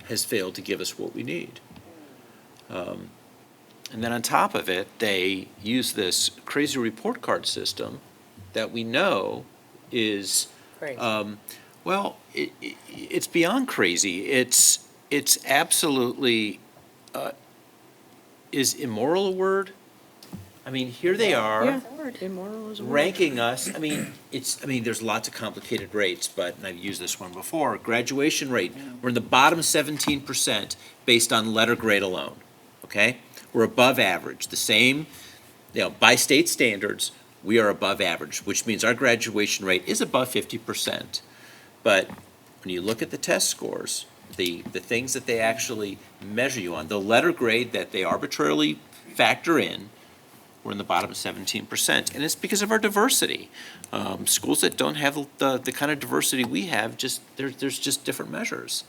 has failed to give us what we need. And then on top of it, they use this crazy report card system that we know is, well, it's beyond crazy. It's absolutely, is immoral a word? I mean, here they are. Yeah, immoral is a word. Ranking us, I mean, there's lots of complicated rates, but, and I've used this one before, graduation rate, we're in the bottom 17% based on letter grade alone, okay? We're above average, the same, by state standards, we are above average, which means our graduation rate is above 50%. But when you look at the test scores, the things that they actually measure you on, the letter grade that they arbitrarily factor in, we're in the bottom 17%, and it's because of our diversity. Schools that don't have the kind of diversity we have, there's just different measures.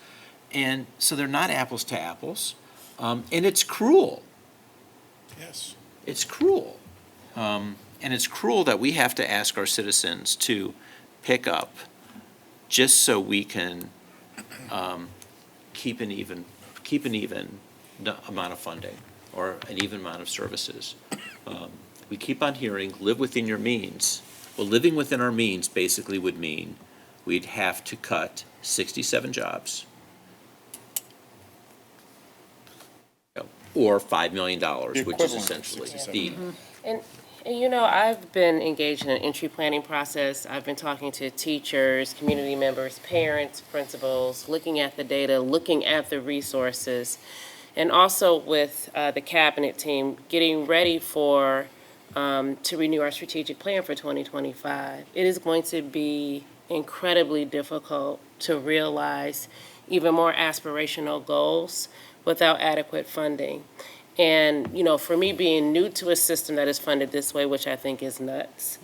And so they're not apples to apples. And it's cruel. Yes. It's cruel. And it's cruel that we have to ask our citizens to pick up just so we can keep an even amount of funding or an even amount of services. We keep on hearing, live within your means. Well, living within our means basically would mean we'd have to cut 67 jobs or $5 million, which is equivalent of essentially 67. the, And, you know, I've been engaged in an entry planning process. I've been talking to teachers, community members, parents, principals, looking at the data, looking at the resources, and also with the cabinet team, getting ready for, to renew our strategic plan for 2025. It is going to be incredibly difficult to realize even more aspirational goals without adequate funding. And, you know, for me, being new to a system that is funded this way, which I think is nuts,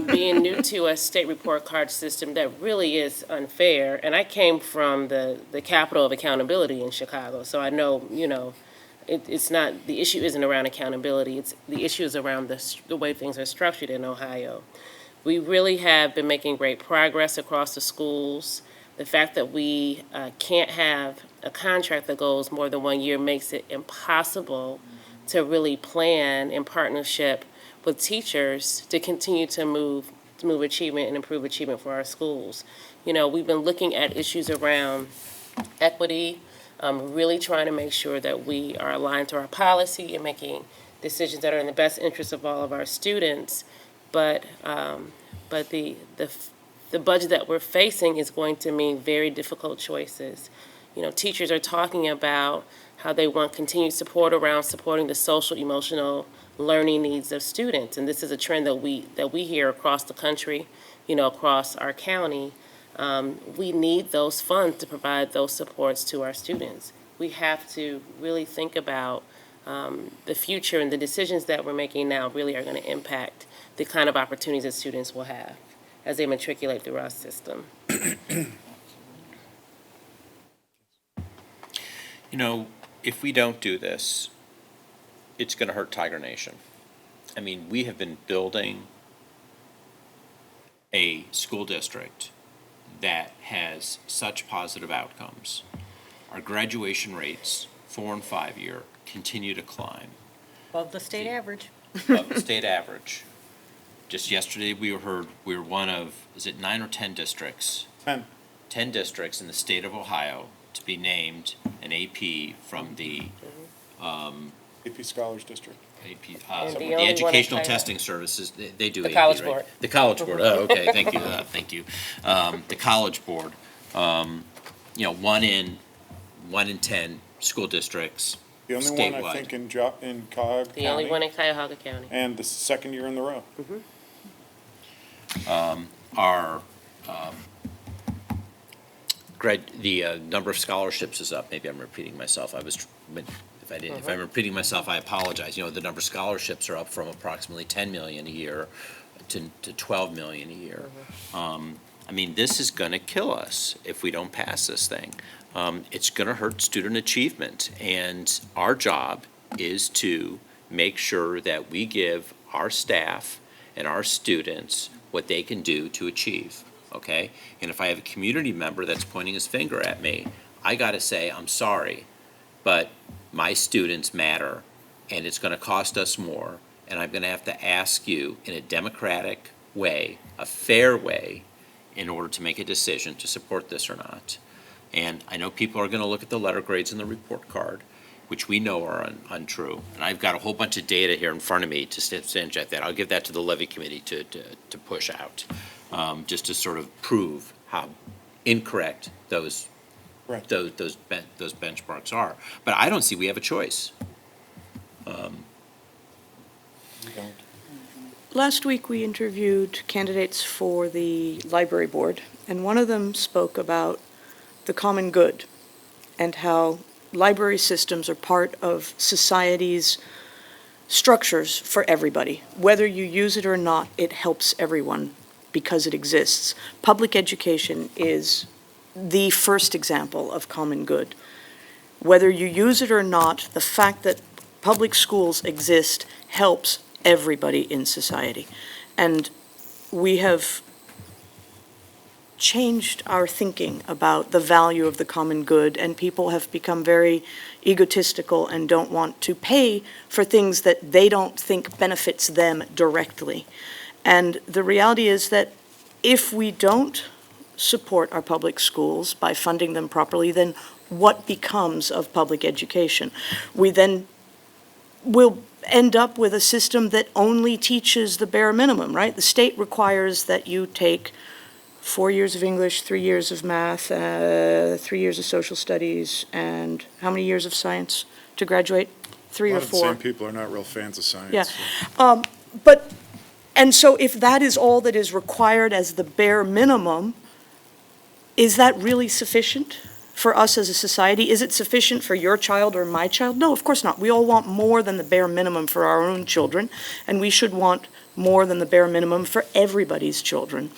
being new to a state report card system that really is unfair, and I came from the capital of accountability in Chicago, so I know, you know, it's not, the issue isn't around accountability, the issue is around the way things are structured in Ohio. We really have been making great progress across the schools. The fact that we can't have a contract that goes more than 1 year makes it impossible to really plan in partnership with teachers to continue to move achievement and improve achievement for our schools. You know, we've been looking at issues around equity, really trying to make sure that we are aligned to our policy and making decisions that are in the best interest of all of our students. But the budget that we're facing is going to mean very difficult choices. You know, teachers are talking about how they want continued support around supporting the social, emotional learning needs of students. And this is a trend that we hear across the country, you know, across our county. We need those funds to provide those supports to our students. We have to really think about the future, and the decisions that we're making now really are going to impact the kind of opportunities that students will have as they matriculate through our system. you know, if we don't do this, it's going to hurt Tiger Nation. I mean, we have been building a school district that has such positive outcomes. Our graduation rates, 4 and 5 year, continue to climb. Above the state average. Above the state average. Just yesterday, we were one of, is it 9 or 10 districts? 10. 10 districts in the state of Ohio to be named an AP from the AP Scholars District. AP, And the the only one in Educational Ohio. Testing Services, they do The AP, College right? Board. The College Board, oh, okay, thank you, thank you. The College Board, you know, one in 10 school districts The only statewide. one, I think, in Cuyahoga County. The only one in Cuyahoga County. And the second year in the row. Our the number of scholarships is up. Maybe I'm repeating myself. If I'm repeating myself, I apologize. You know, the number of scholarships are up from approximately 10 million a year to 12 million a year. I mean, this is going to kill us if we don't pass this thing. It's going to hurt student achievement, and our job is to make sure that we give our staff and our students what they can do to achieve, okay? And if I have a community member that's pointing his finger at me, I gotta say, I'm sorry, but my students matter, and it's gonna cost us more, and I'm gonna have to ask you in a democratic way, a fair way, in order to make a decision to support this or not. And I know people are gonna look at the letter grades in the report card, which we know are untrue. And I've got a whole bunch of data here in front of me to substantiate that. I'll give that to the levy committee to push out, just to sort of prove how incorrect those benchmarks are. But I don't see we have a choice. Last week, we interviewed candidates for the library board, and one of them spoke about the common good and how library systems are part of society's structures for everybody. Whether you use it or not, it helps everyone because it exists. Public education is the first example of common good. Whether you use it or not, the fact that public schools exist helps everybody in society. And we have changed our thinking about the value of the common good, and people have become very egotistical and don't want to pay for things that they don't think benefits them directly. And the reality is that if we don't support our public schools by funding them properly, then what becomes of public education? We then will end up with a system that only teaches the bare minimum, right? The state requires that you take 4 years of English, 3 years of math, 3 years of social studies, and how many years of science to graduate? 3 A or lot of the 4? same people are not real fans of science. Yeah. so. And so if that is all that is required as the bare minimum, is that really sufficient for us as a society? Is it sufficient for your child or my child? No, of course not. We all want more than the bare minimum for our own children, and we should want more than the bare minimum for everybody's children.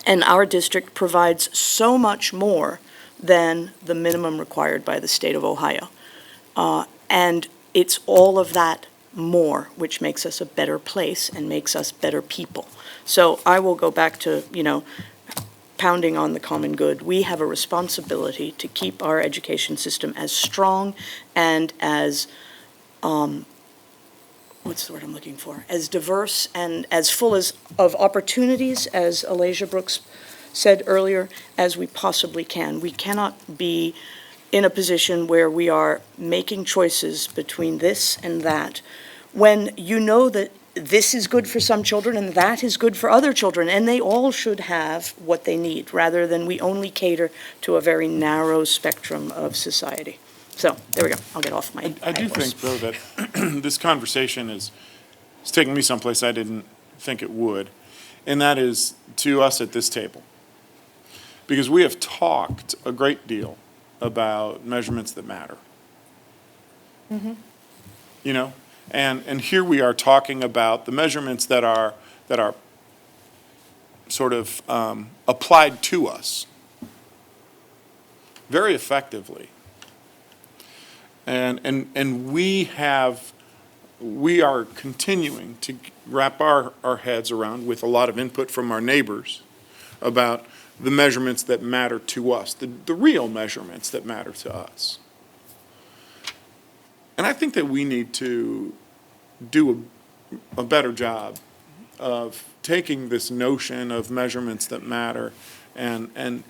And our district provides so much more than the minimum required by the state of Ohio. And it's all of that more, which makes us a better place and makes us better people. So I will go back to, pounding on the common good. We have a responsibility to keep our education system as strong and as, what's the word I'm looking for? As diverse and as full of opportunities, as Alasia Brooks said earlier, as we possibly can. We cannot be in a position where we are making choices between this and that, when you know that this is good for some children and that is good for other children, and they all should have what they need, rather than we only cater to a very narrow spectrum of society. So, there we go. I'll get off my I do horse. think, though, that this conversation is taking me someplace I didn't think it would, and that is to us at this table. Because we have talked a great deal about measurements that matter. And here we are talking about the measurements that are sort of applied to us very effectively. And we are continuing to wrap our heads around, with a lot of input from our neighbors, about the measurements that matter to us, the real measurements that matter to us. And I think that we need to do a better job of taking this notion of measurements that matter and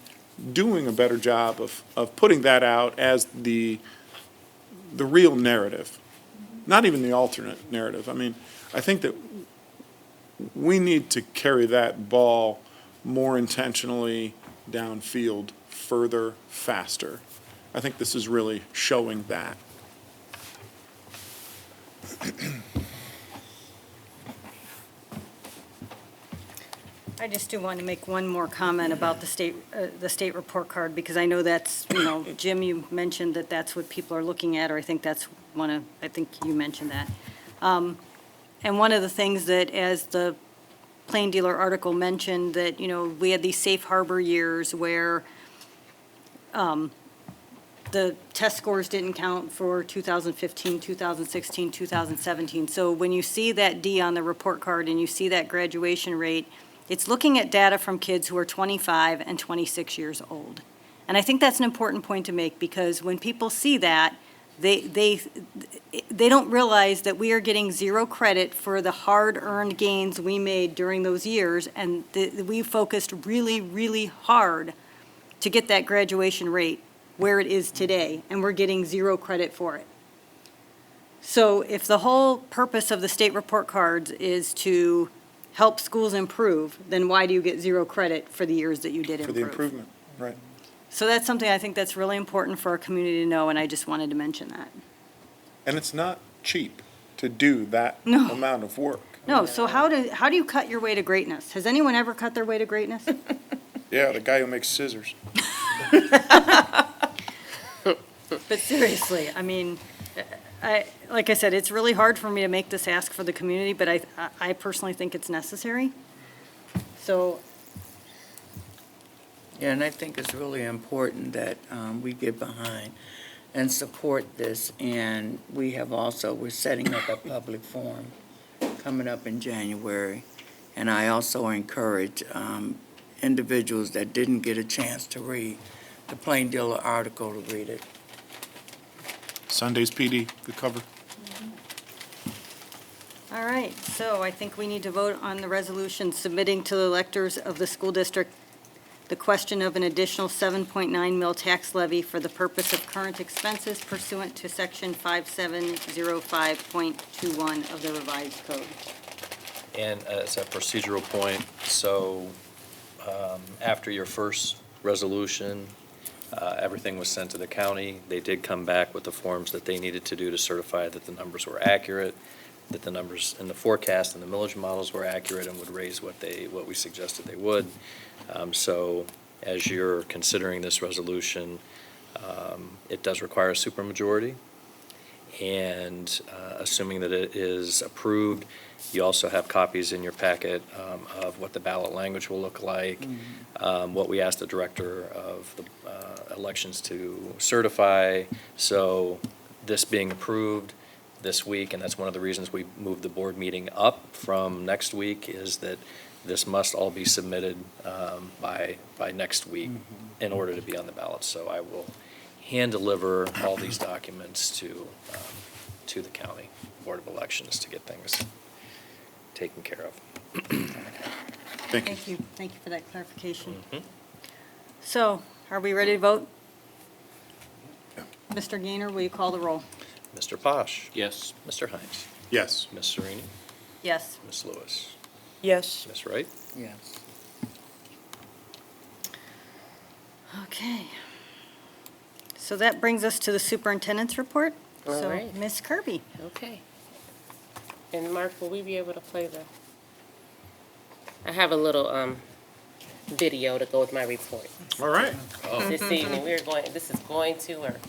doing a better job of putting that out as the real narrative, not even the alternate narrative. I mean, I think that we need to carry that ball more intentionally downfield, further, faster. I think this is really showing that. I just do want to make one more comment about the state report card, because I know that's, Jim, you mentioned that that's what people are looking at, or I think you mentioned that. And one of the things that, as the Plain Dealer article mentioned, that, we had these safe harbor years where the test scores didn't count for 2015, 2016, 2017. So when you see that D on the report card and you see that graduation rate, it's looking at data from kids who are 25 and 26 years old. And I think that's an important point to make, because when people see that, they don't realize that we are getting zero credit for the hard-earned gains we made during those years, and we focused really, really hard to get that graduation rate where it is today, and we're getting zero credit for it. So if the whole purpose of the state report cards is to help schools improve, then why do you get zero credit for the years that you did improve? For the improvement, right. So that's something I think that's really important for our community to know, and I just wanted to mention that. And it's not cheap to do that No. amount of work. No, so how do you cut your way to greatness? Has anyone ever cut their way to greatness? Yeah, the guy who makes scissors. But seriously, I mean, like I said, it's really hard for me to make this ask for the community, but I personally think it's necessary. So, Yeah, and I think it's really important that we get behind and support this. And we have also, we're setting up a public forum coming up in January. And I also encourage individuals that didn't get a chance to read the Plain Dealer article to read it. Sunday's PD, the cover. All right, so I think we need to vote on the resolution submitting to the electors of the school district the question of an additional 7.9 mil tax levy for the purpose of current expenses pursuant to Section 5705.21 of the revised code. And as a procedural point, so after your first resolution, everything was sent to the county. They did come back with the forms that they needed to do to certify that the numbers were accurate, that the numbers in the forecast and the millage models were accurate and would raise what we suggested they would. So as you're considering this resolution, it does require a supermajority. And assuming that it is approved, you also have copies in your packet of what the ballot language will look like, what we asked the director of the elections to certify. So this being approved this week, and that's one of the reasons we moved the board meeting up from next week, is that this must all be submitted by next week in order to be on the ballot. So I will hand deliver all these documents to the county Board of Elections to get things taken care of. Thank you. Thank you for that clarification. So, are we ready to vote? Mr. Gaynor, will you call the roll? Mr. Posh? Yes. Mr. Hines? Yes. Ms. Serini? Yes. Ms. Lewis? Yes. Ms. Wright? Yes. Okay. So that brings us to the superintendent's report. All So, right. Ms. Kirby. Okay. And Mark, will we be able to play I have a little video to go with my report. All right. This evening, this is going to work.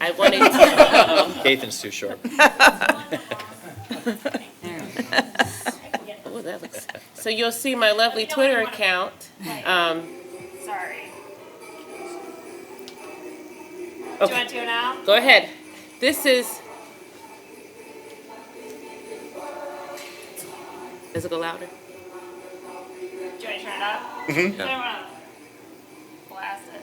I wanted to, Ethan's too short. oh, that looks, so you'll see my lovely Twitter account. Sorry. Do you want to now? Go ahead. This is, does it go louder? Do you want to turn it up? Mm-hmm. I don't want to blast it.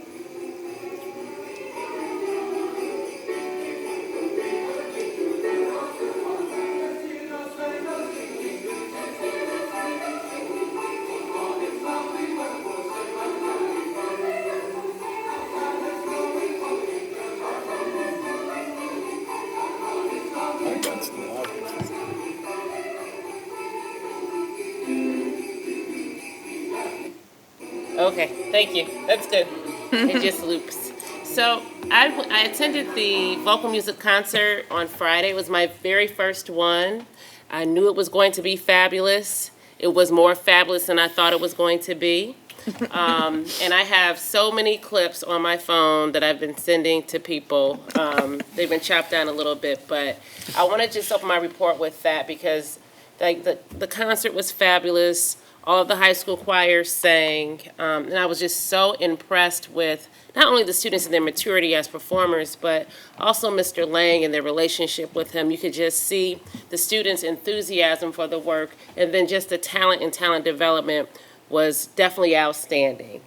Okay, thank you. That's good. It just loops. So I attended the vocal music concert on Friday. It was my very first one. I knew it was going to be fabulous. It was more fabulous than I thought it was going to be. And I have so many clips on my phone that I've been sending to people. They've been chopped down a little bit, but I want to just open my report with that because the concert was fabulous. All of the high school choirs sang, and I was just so impressed with not only the students and their maturity as performers, but also Mr. Lang and their relationship with him. You could just see the students' enthusiasm for the work, and then just the talent and talent development was definitely outstanding.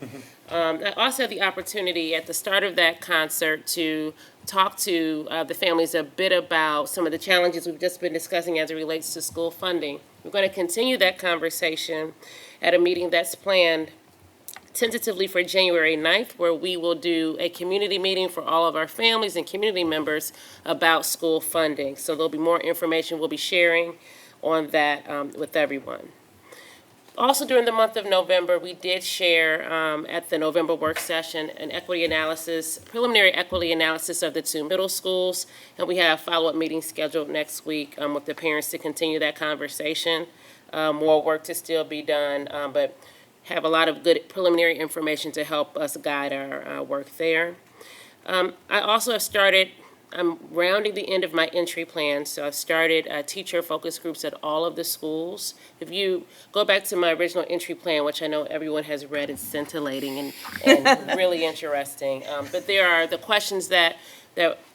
I also had the opportunity at the start of that concert to talk to the families a bit about some of the challenges we've just been discussing as it relates to school funding. We're going to continue that conversation at a meeting that's planned tentatively for January 9th, where we will do a community meeting for all of our families and community members about school funding. So there'll be more information we'll be sharing on that with everyone. Also, during the month of November, we did share at the November work session an equity analysis, preliminary equity analysis of the two middle schools, and we have follow-up meetings scheduled next week with the parents to continue that conversation. More work to still be done, but have a lot of good preliminary information to help us guide our work there. I also have started I'm rounding the end of my entry plan, so I've started teacher focus groups at all of the schools. If you go back to my original entry plan, which I know everyone has read, it's scintillating and really interesting. But there are the questions that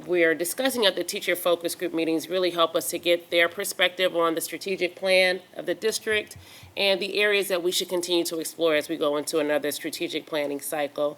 we're discussing at the teacher focus group meetings really help us to get their perspective on the strategic plan of the district and the areas that we should continue to explore as we go into another strategic planning cycle.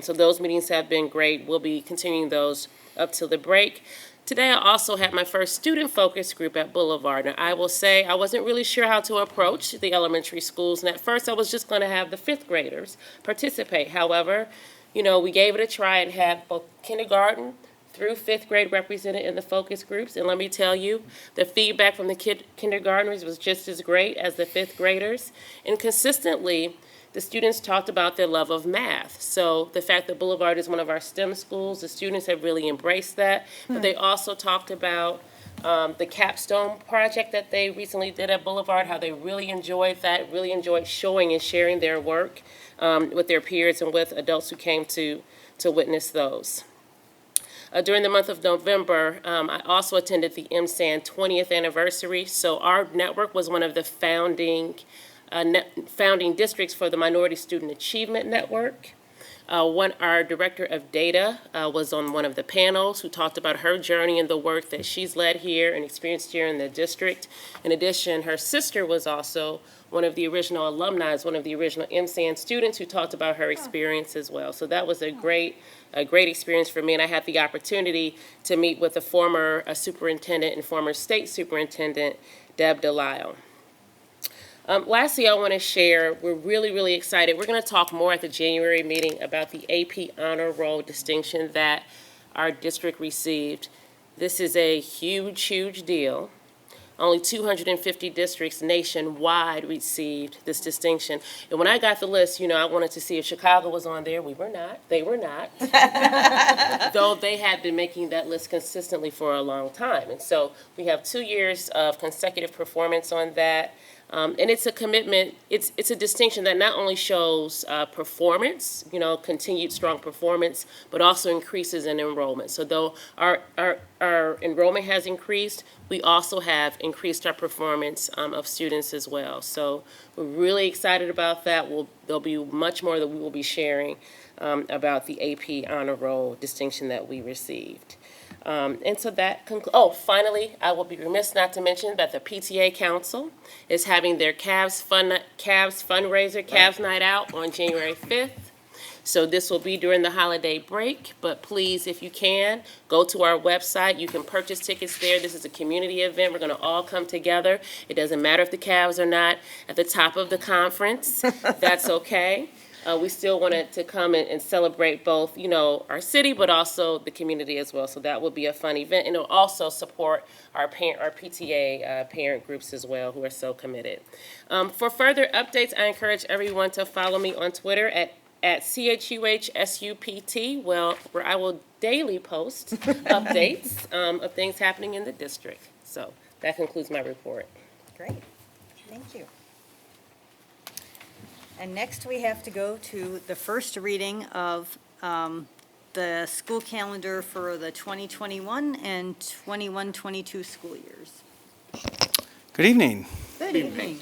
So those meetings have been great. We'll be continuing those up till the break. Today, I also had my first student focus group at Boulevard. Now, I will say I wasn't really sure how to approach the elementary schools, and at first I was just going to have the fifth graders participate. However, we gave it a try and had both kindergarten through fifth grade represented in the focus groups. And let me tell you, the feedback from the kindergartners was just as great as the fifth graders. And consistently, the students talked about their love of math. So the fact that Boulevard is one of our STEM schools, the students have really embraced that. But they also talked about the capstone project that they recently did at Boulevard, how they really enjoyed that, really enjoyed showing and sharing their work with their peers and with adults who came to witness those. During the month of November, I also attended the MSAN 20th anniversary. So our network was one of the founding districts for the Minority Student Achievement Network. Our director of data was on one of the panels who talked about her journey and the work that she's led here and experienced here in the district. In addition, her sister was also one of the original alumni, one of the original MSAN students who talked about her experience as well. So that was a great experience for me, and I had the opportunity to meet with a former superintendent and former state superintendent, Deb Delisle. Lastly, I want to share, we're really, really excited. We're going to talk more at the January meeting about the AP Honor Roll distinction that our district received. This is a huge, huge deal. Only 250 districts nationwide received this distinction. And when I got the list, I wanted to see if Chicago was on there. We were not. They were not. Though they had been making that list consistently for a long time. And so we have 2 years of consecutive performance on that. And it's a commitment, it's a distinction that not only shows performance, continued strong performance, but also increases in enrollment. So though our enrollment has increased, we also have increased our performance of students as well. So we're really excited about that. There'll be much more that we will be sharing about the AP Honor Roll distinction that we received. And so that finally, I will be remiss not to mention that the PTA Council is having their Cavs fundraiser, Cavs Night Out on January 5th. So this will be during the holiday break, but please, if you can, go to our website. You can purchase tickets there. This is a community event. We're going to all come together. It doesn't matter if the Cavs are not at the top of the conference. That's okay. We still wanted to come and celebrate both, our city, but also the community as well. So that will be a fun event, and it'll also support our PTA parent groups as well, who are so committed. For further updates, I encourage everyone to follow me on Twitter at CHUH SUPT, where I will daily post updates of things happening in the district. So that concludes my report. Great, thank you. And next, we have to go to the first reading of the school calendar for the 2021 and 21-22 school years. Good evening. Good evening.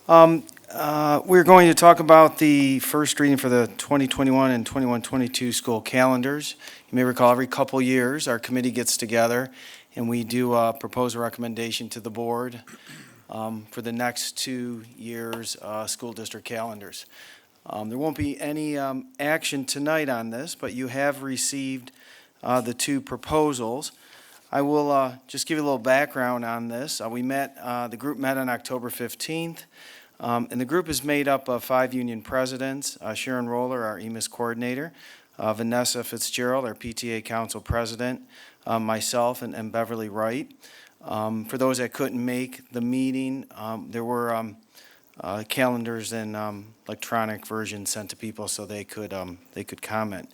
We're going to talk about the first reading for the 2021 and 21-22 school calendars. You may recall every couple years, our committee gets together and we do propose a recommendation to the board for the next 2 years' school district calendars. There won't be any action tonight on this, but you have received the 2 proposals. I will just give you a little background on this. The group met on October 15th, and the group is made up of 5 union presidents, Sharon Roller, our EMIS coordinator, Vanessa Fitzgerald, our PTA council president, myself, and Beverly Wright. For those that couldn't make the meeting, there were calendars and electronic versions sent to people so they could comment.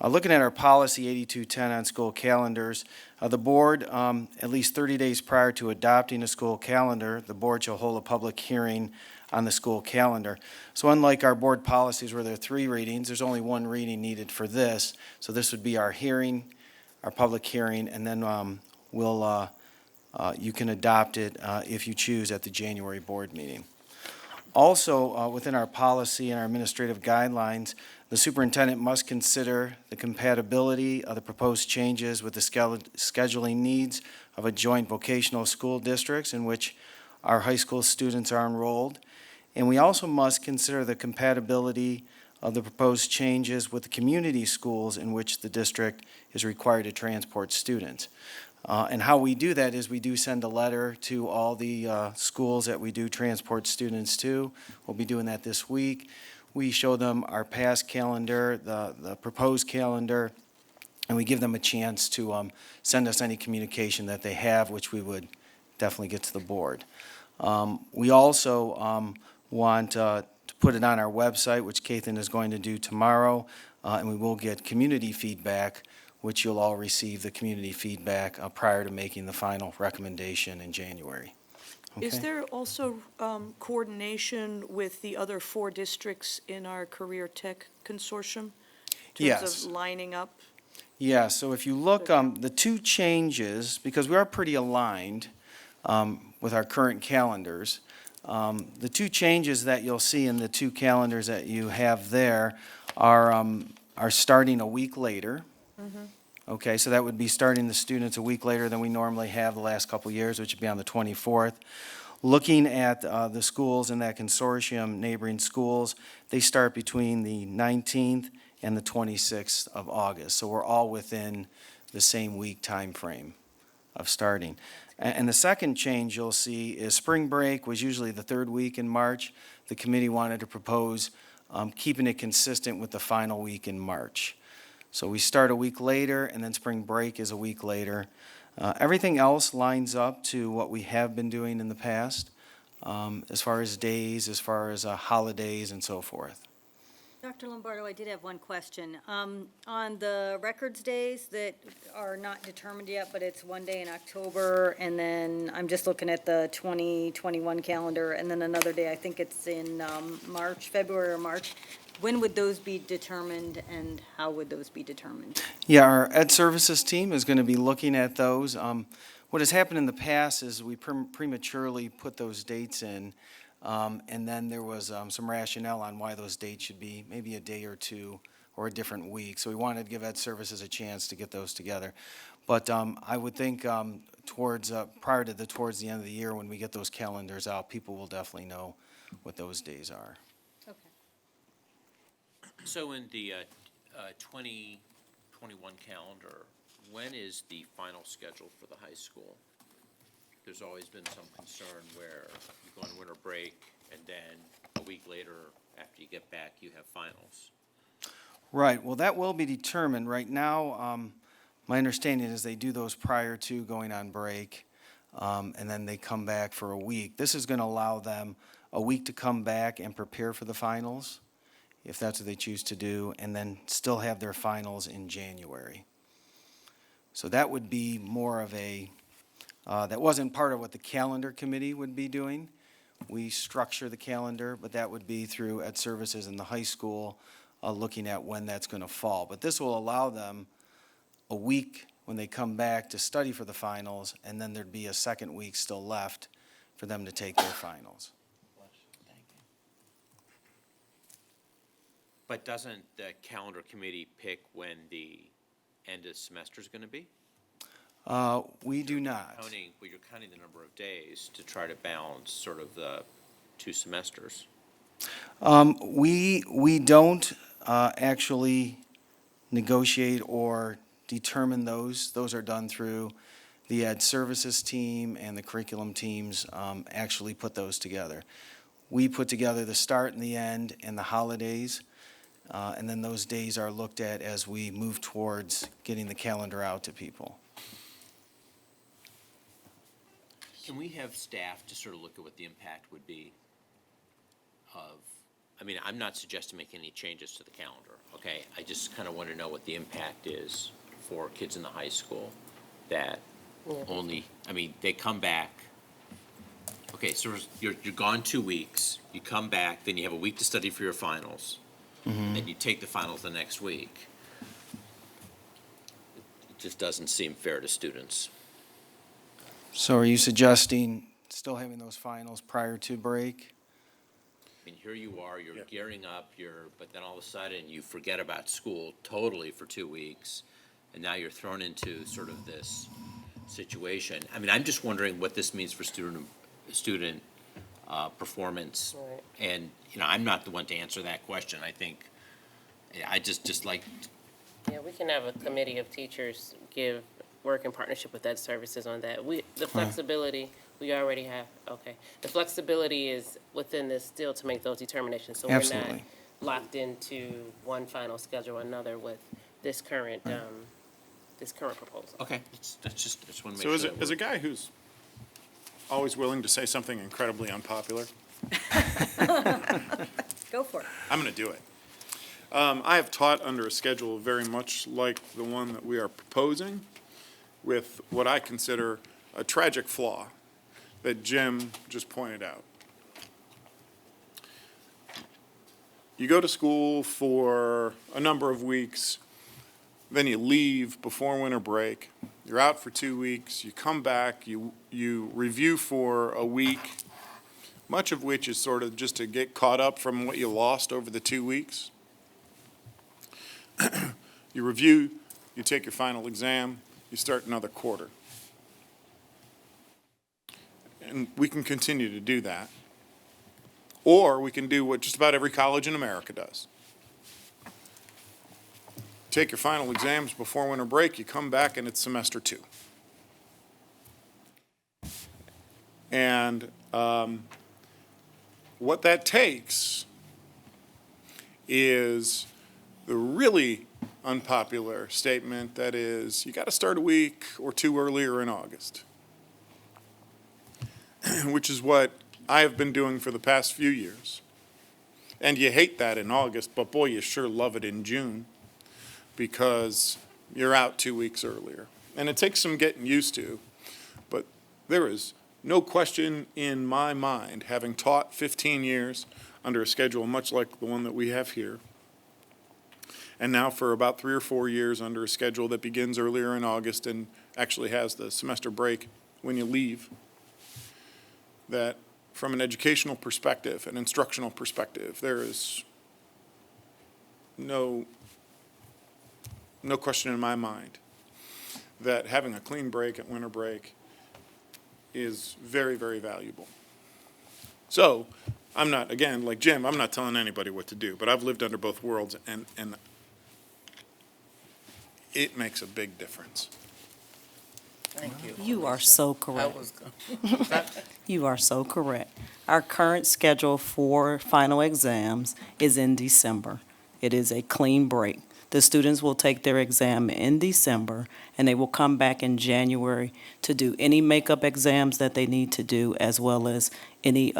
Looking at our policy 8210 on school calendars, the board, at least 30 days prior to adopting a school calendar, the board shall hold a public hearing on the school calendar. So unlike our board policies where there are 3 readings, there's only 1 reading needed for this. So this would be our hearing our public hearing, and then you can adopt it if you choose at the January board meeting. Also, within our policy and our administrative guidelines, the superintendent must consider the compatibility of the proposed changes with the scheduling needs of a joint vocational school districts in which our high school students are enrolled. And we also must consider the compatibility of the proposed changes with the community schools in which the district is required to transport students. And how we do that is we do send a letter to all the schools that we do transport students to. We'll be doing that this week. We show them our past calendar, the proposed calendar, and we give them a chance to send us any communication that they have, which we would definitely get to the board. We also want to put it on our website, which Kathan is going to do tomorrow, and we will get community feedback, which you'll all receive the community feedback prior to making the final recommendation in January. Is Okay? there also coordination with the other 4 districts in our Career Tech Consortium? In terms Yes. of lining up? Yeah, so if you look, the 2 changes, because we are pretty aligned with our current calendars, the 2 changes that you'll see in the 2 calendars that you have there are starting a week later. Okay, so that would be starting the students a week later than we normally have the last couple of years, which would be on the 24th. Looking at the schools in that consortium, neighboring schools, they start between the 19th and the 26th of August. So we're all within the same week time frame of starting. And the second change you'll see is spring break was usually the 3rd week in March. The committee wanted to propose keeping it consistent with the final week in March. So we start a week later, and then spring break is a week later. Everything else lines up to what we have been doing in the past, as far as days, as far as holidays, and so forth. Dr. Lombardo, I did have one question. On the records days that are not determined yet, but it's one day in October, and then I'm just looking at the 2021 calendar, and then another day, I think it's in March, February or March. When would those be determined, and how would those be determined? Yeah, our Ed Services team is going to be looking at those. What has happened in the past is we prematurely put those dates in, and then there was some rationale on why those dates should be maybe a day or 2 or a different week. So we wanted to give Ed Services a chance to get those together. But I would think towards the end of the year, when we get those calendars out, people will definitely know what those days are. So in the 2021 calendar, when is the final schedule for the high school? There's always been some concern where you go on winter break, and then a week later, after you get back, you have finals. Right, well, that will be determined. Right now, my understanding is they do those prior to going on break, and then they come back for a week. This is going to allow them a week to come back and prepare for the finals, if that's what they choose to do, and then still have their finals in January. So that would be more of that wasn't part of what the calendar committee would be doing. We structure the calendar, but that would be through Ed Services in the high school, looking at when that's going to fall. But this will allow them a week when they come back to study for the finals, and then there'd be a second week still left for them to take their finals. But doesn't the calendar committee pick when the end of the semester is going to be? We do not. You're counting the number of days to try to balance sort of the 2 semesters. We don't actually negotiate or determine those. Those are done through the Ed Services team, and the curriculum teams actually put those together. We put together the start and the end and the holidays, and then those days are looked at as we move towards getting the calendar out to people. Can we have staff to sort of look at what the impact would be of, I mean, I'm not suggesting making any changes to the calendar, okay? I just kind of want to know what the impact is for kids in the high school that only, I mean, they come back. Okay, so you're gone 2 weeks, you come back, then you have a week to study for your finals, then you take the finals the next week. just doesn't seem fair to students. So are you suggesting still having those finals prior to break? I mean, here you are, you're gearing up, but then all of a sudden you forget about school totally for 2 weeks, and now you're thrown into sort of this situation. I mean, I'm just wondering what this means for student performance. Right. And, I'm not the one to answer that question. I think, I just like, Yeah, we can have a committee of teachers work in partnership with Ed Services on that. The flexibility, we already have, okay. The flexibility is within this still to make those determinations. So we're not Absolutely. locked into one final schedule or another with this current proposal. okay, that's just want to So make as sure. as a guy who's always willing to say something incredibly unpopular, Go for it. I'm going to do it. I have taught under a schedule very much like the one that we are proposing, with what I consider a tragic flaw that Jim just pointed out. You go to school for a number of weeks, then you leave before winter break. You're out for 2 weeks, you come back, you review for a week, much of which is sort of just to get caught up from what you lost over the 2 weeks. You review, you take your final exam, you start another quarter. And we can continue to do that. Or we can do what just about every college in America does. Take your final exams before winter break, you come back and it's semester 2. And what that takes is the really unpopular statement that is, you got to start a week or 2 earlier in August, which is what I have been doing for the past few years. And you hate that in August, but boy, you sure love it in June, because you're out 2 weeks earlier. And it takes some getting used to, but there is no question in my mind, having taught 15 years under a schedule much like the one that we have here, and now for about 3 or 4 years under a schedule that begins earlier in August and actually has the semester break when you leave, that from an educational perspective, an instructional perspective, there is no question in my mind that having a clean break at winter break is very, very valuable. So I'm not, again, like Jim, I'm not telling anybody what to do, but I've lived under both worlds, and it makes a big difference. Thank you. You are so correct. You are so correct. Our current schedule for final exams is in December. It is a clean break. The students will take their exam in December, and they will come back in January to do any makeup exams that they need to do, as well as any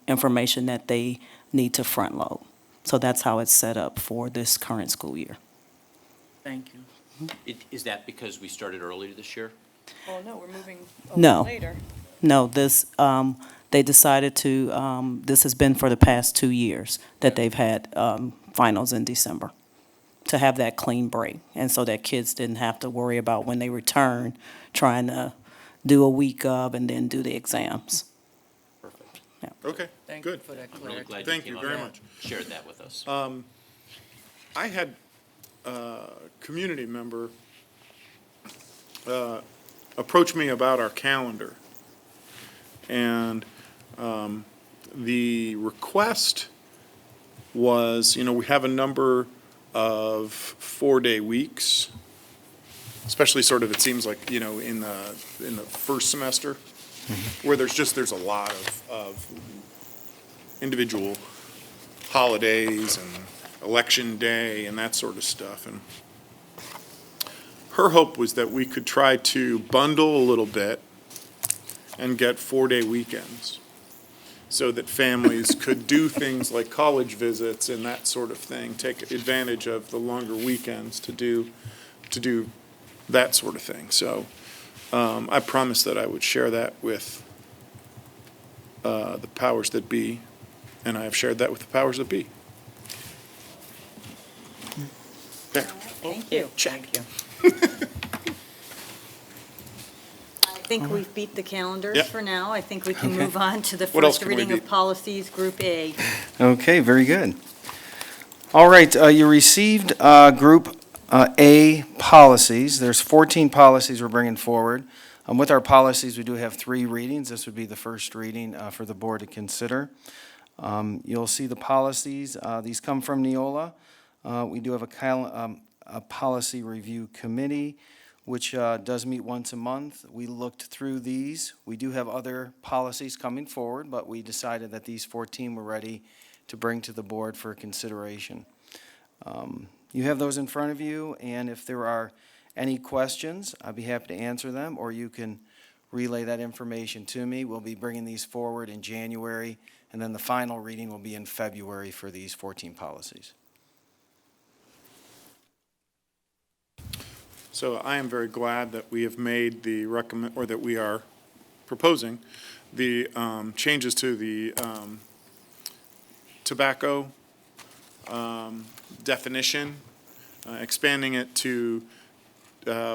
information that they need to front load. So that's how it's set up for this current school year. Thank you. Is that because we started earlier this year? Oh, no, we're moving No. later. No, this, they decided to, this has been for the past 2 years that they've had finals in December, to have that clean break. And so that kids didn't have to worry about when they return, trying to do a week of and then do the exams. Perfect. Okay, Thank you good. for that I'm really clarity. glad Thank you you came very on much. and shared that with us. I had a community member approach me about our calendar. And the request was, we have a number of 4-day weeks, especially sort of, it seems like, in the first semester, where there's a lot of individual holidays and election day and that sort of stuff. And her hope was that we could try to bundle a little bit and get 4-day weekends so that families could do things like college visits and that sort of thing, take advantage of the longer weekends to do that sort of thing. So I promised that I would share that with the powers that be, and I have shared that with the powers that be. There. Thank you. Check. Thank you. think we've beat the calendars Yep. for now. I think we can Okay. move on to the What else first can we reading of beat? policies, Group A. Okay, very good. All right, you received Group A policies. There's 14 policies we're bringing forward. With our policies, we do have 3 readings. This would be the first reading for the board to consider. You'll see the policies. These come from Neola. We do have a policy review committee, which does meet once a month. We looked through these. We do have other policies coming forward, but we decided that these 14 were ready to bring to the board for consideration. You have those in front of you, and if there are any questions, I'd be happy to answer them, or you can relay that information to me. We'll be bringing these forward in January, and then the final reading will be in February for these 14 policies. So I am very glad that we have made that we are proposing the changes to the tobacco definition, expanding it to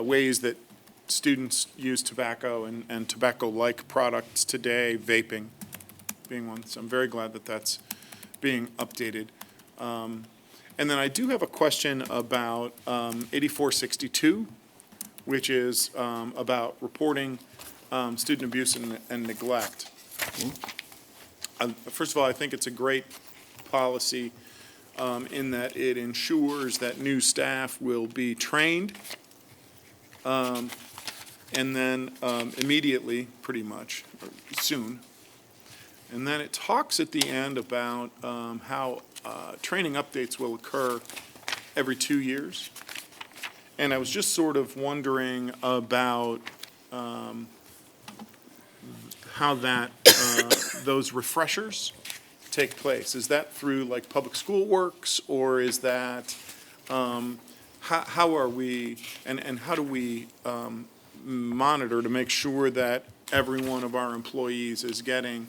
ways that students use tobacco and tobacco-like products today, vaping being one. So I'm very glad that that's being updated. And then I do have a question about 8462, which is about reporting student abuse and neglect. First of all, I think it's a great policy in that it ensures that new staff will be trained and then immediately, pretty much, or soon. And then it talks at the end about how training updates will occur every 2 years. And I was just sort of wondering about how that, those refreshers take place. Is that through like Public School Works, or is that, how are we, and how do we monitor to make sure that every one of our employees is getting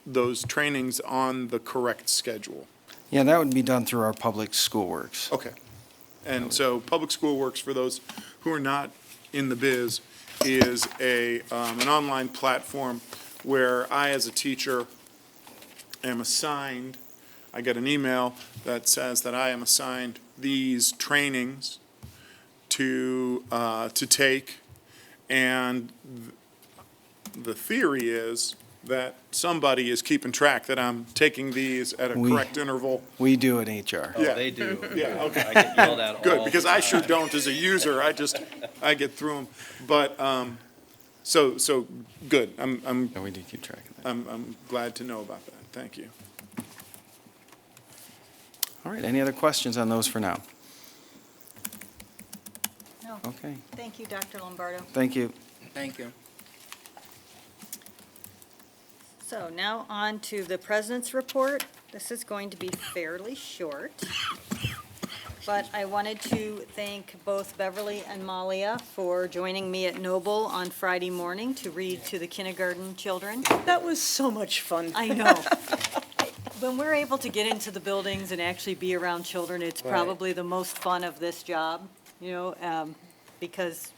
those trainings on the correct schedule? Yeah, that would be done through our Public School Works. Okay. And so Public School Works, for those who are not in the biz, is an online platform where I, as a teacher, am assigned, I get an email that says that I am assigned these trainings to take, and the theory is that somebody is keeping track that I'm taking these at a correct interval. We do in HR. Yeah. Oh, they do. Yeah, okay. I get yelled at all Good, because the I sure time. don't as a user, I get through them. But, so, good, And we do keep track of that. I'm glad to know about that, thank you. All right, any other questions on those for now? No. Okay, Thank you, Dr. Lombardo. thank you. Thank you. So now on to the president's report. This is going to be fairly short, but I wanted to thank both Beverly and Malia for joining me at Noble on Friday morning to read to the kindergarten children. That was so much fun. I know. When we're able to get into the buildings and actually be around children, it's probably the most fun of this job, because,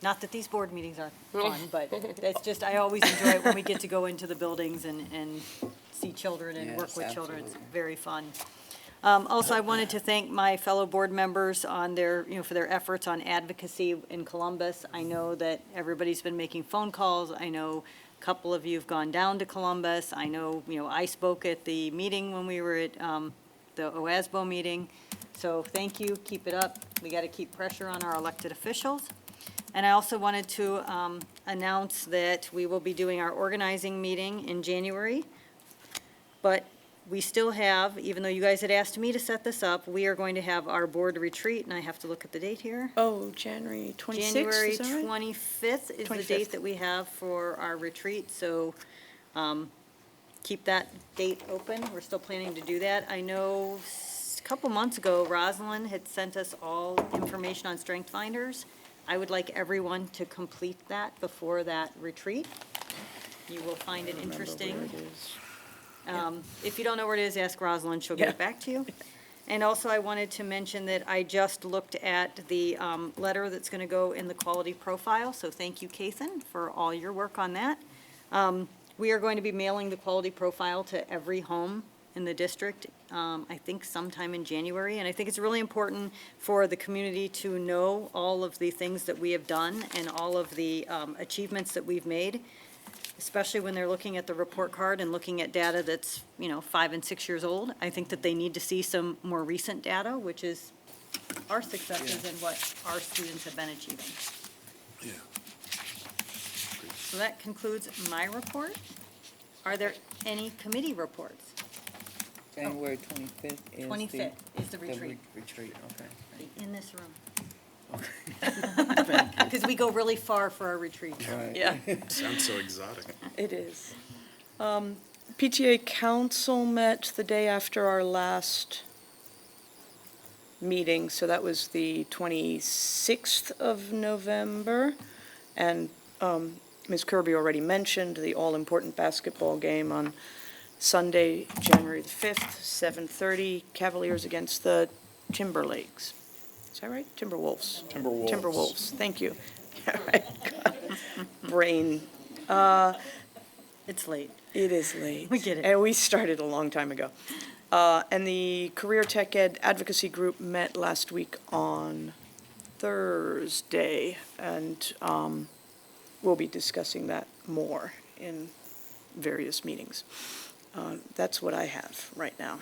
not that these board meetings aren't fun, but it's just, I always enjoy it when we get to go into the buildings and see children and work with children. It's very fun. Also, I wanted to thank my fellow board members on their, for their efforts on advocacy in Columbus. I know that everybody's been making phone calls. I know a couple of you have gone down to Columbus. I know, I spoke at the meeting when we were at the OASBO meeting. So thank you, keep it up. We got to keep pressure on our elected officials. And I also wanted to announce that we will be doing our organizing meeting in January. But we still have, even though you guys had asked me to set this up, we are going to have our board retreat, and I have to look at the date here. Oh, January 26th, January is that right? 25th is the 25th. date that we have for our retreat, so keep that date open. We're still planning to do that. I know a couple months ago, Rosalind had sent us all information on Strength Finders. I would like everyone to complete that before that retreat. You will find it interesting. If you don't know where it is, ask Rosalind, she'll get it back to you. And also, I wanted to mention that I just looked at the letter that's going to go in the quality profile, so thank you, Kathan, for all your work on that. We are going to be mailing the quality profile to every home in the district, I think sometime in January, and I think it's really important for the community to know all of the things that we have done and all of the achievements that we've made, especially when they're looking at the report card and looking at data that's, 5 and 6 years old. I think that they need to see some more recent data, which is our successes and what our students have been achieving. Yeah. So that concludes my report. Are there any committee reports? January 25th is 25th is the retreat. Retreat, okay. In this room. Because we go really far for our retreat. Yeah. Sounds so exotic. It is. PTA Council met the day after our last meeting, so that was the 26th of November. And Ms. Kirby already mentioned the all-important basketball game on Sunday, January the 5th, 7:30, Cavaliers against the Timberlakes. Is that right? Timberwolves. Timberwolves. Timberwolves, thank you. Brain. It's late. It is late. We get it. And we started a long time ago. And the Career Tech Ed Advocacy Group met last week on Thursday, and we'll be discussing that more in various meetings. That's what I have right now.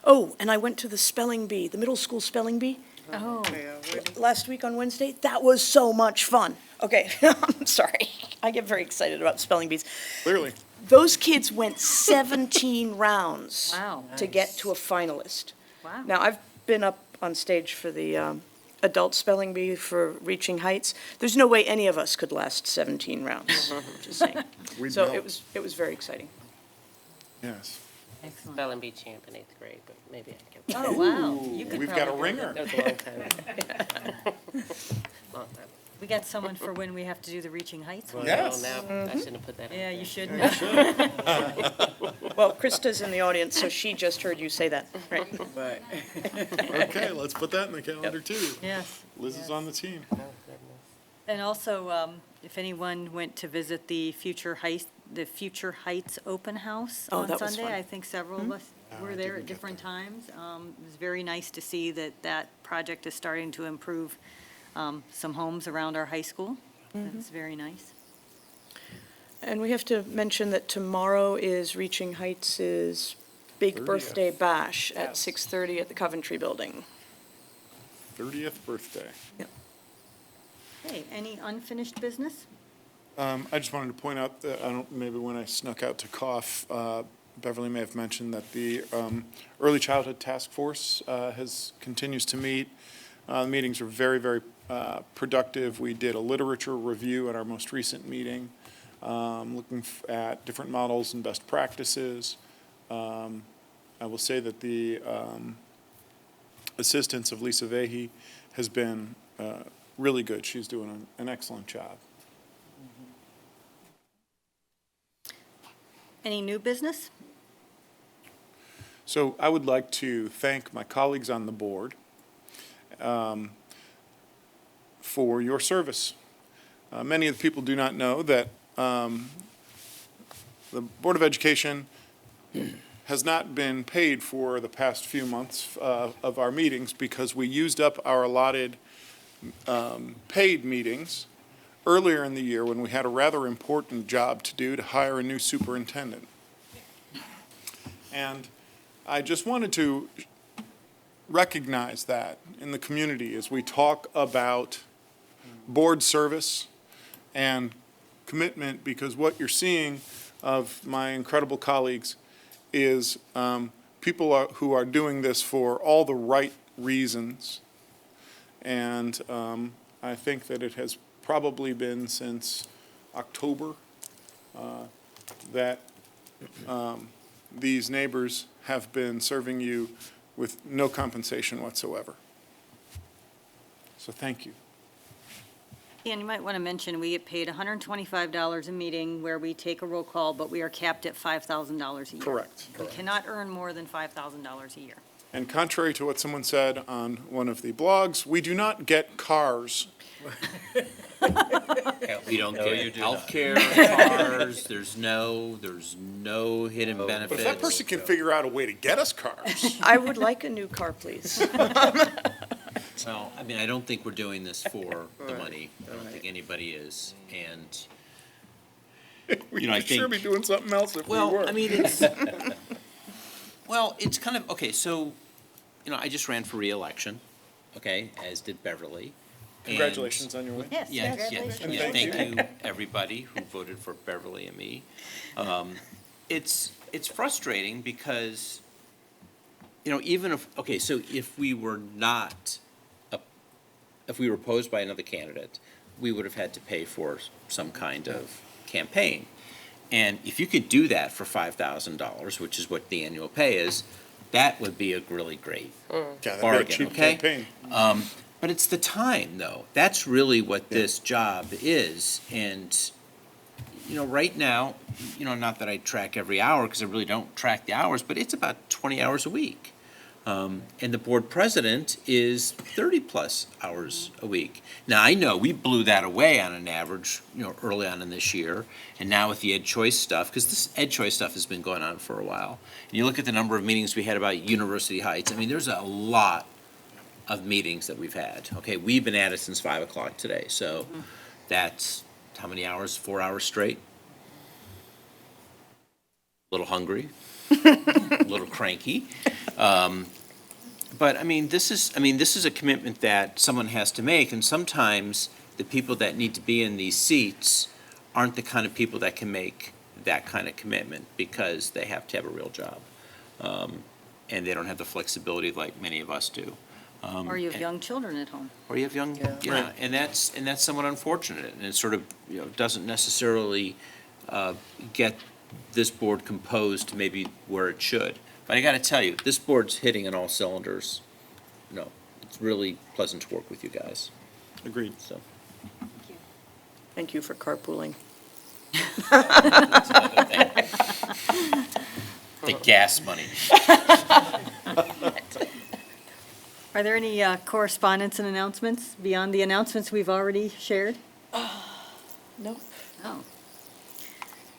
Oh, and I went to the spelling bee, the middle school spelling bee. Oh. Last week on Wednesday. That was so much fun. Okay, I'm sorry. I get very excited about spelling bees. Clearly. Those kids went 17 rounds Wow. to get to a finalist. Wow. Now, I've been up on stage for the adult spelling bee for Reaching Heights. There's no way any of us could last 17 rounds, just saying. We'd So know. it was very exciting. Yes. Excellent. Spelling bee champ in 8th grade, but maybe I can. Oh, wow. You could We've got a probably do ringer. that. That was a long time ago. Long time. We got someone for when we have to do the Reaching Heights one. Yes. Well, now, I shouldn't have put that in. Yeah, you should. Well, Krista's in the audience, so she just heard you say that, right? But Okay, let's put that in the calendar too. Yes. Liz is on the team. And also, if anyone went to visit the Future Heights Open House Oh, on that was Sunday, fun. I think several of us were there at different times. It was very nice to see that project is starting to improve some homes around our high school. It's very nice. And we have to mention that tomorrow is Reaching Heights' big 30th. birthday bash at 6:30 at the Coventry Building. 30th birthday. Hey, any unfinished business? I just wanted to point out that, maybe when I snuck out to cough, Beverly may have mentioned that the Early Childhood Task Force continues to meet. The meetings are very, very productive. We did a literature review at our most recent meeting, looking at different models and best practices. I will say that the assistance of Lisa Vahey has been really good. She's doing an excellent job. Any new business? So I would like to thank my colleagues on the board for your service. Many of the people do not know that the Board of Education has not been paid for the past few months of our meetings because we used up our allotted paid meetings earlier in the year when we had a rather important job to do to hire a new superintendent. And I just wanted to recognize that in the community as we talk about board service and commitment, because what you're seeing of my incredible colleagues is people who are doing this for all the right reasons. And I think that it has probably been since October that these neighbors have been serving you with no compensation whatsoever. So thank you. And you might want to mention, we get paid $125 a meeting where we take a roll call, but we are capped at $5,000 a year. Correct. We cannot earn more than $5,000 a year. And contrary to what someone said on one of the blogs, we do not get cars. We don't No, you get do not. healthcare, cars, there's no hidden But benefits. if that person can figure out a way to get us cars. I would like a new car, please. Well, I mean, I don't think we're doing this for the money. I don't think anybody is. And, We'd I sure think- be doing something else if we were. well, I mean, it's, well, it's kind of, okay, so, I just ran for reelection, okay, as did Beverly. And- Congratulations on your win. Yes, Yes, congratulations. yeah, thank you, everybody who voted for Beverly and me. It's frustrating because, even if, okay, so if we were not, if we were opposed by another candidate, we would have had to pay for some kind of campaign. And if you could do that for $5,000, which is what the annual pay is, that would be a really great Yeah, that'd be a bargain, cheap okay? campaign. But it's the time, though. That's really what this job is. And, right now, not that I track every hour, because I really don't track the hours, but it's about 20 hours a week. And the board president is 30-plus hours a week. Now, I know we blew that away on an average, early on in this year. And now with the Ed Choice stuff, because this Ed Choice stuff has been going on for a while. And you look at the number of meetings we had about University Heights, I mean, there's a lot of meetings that we've had. Okay, we've been at it since 5 o'clock today, so that's how many hours? 4 hours straight? A little hungry, a little cranky. But I mean, this is a commitment that someone has to make, and sometimes the people that need to be in these seats aren't the kind of people that can make that kind of commitment because they have to have a real job. And they don't have the flexibility like many of us do. Or you have young children at home. Or you have young, yeah, and that's somewhat unfortunate, and it sort of, doesn't necessarily get this board composed maybe where it should. But I gotta tell you, this board's hitting on all cylinders. It's really pleasant to work with you guys, Agreed. so. Thank you for carpooling. That's another thing. The gas money. Are there any correspondence and announcements beyond the announcements we've already shared? Nope. No.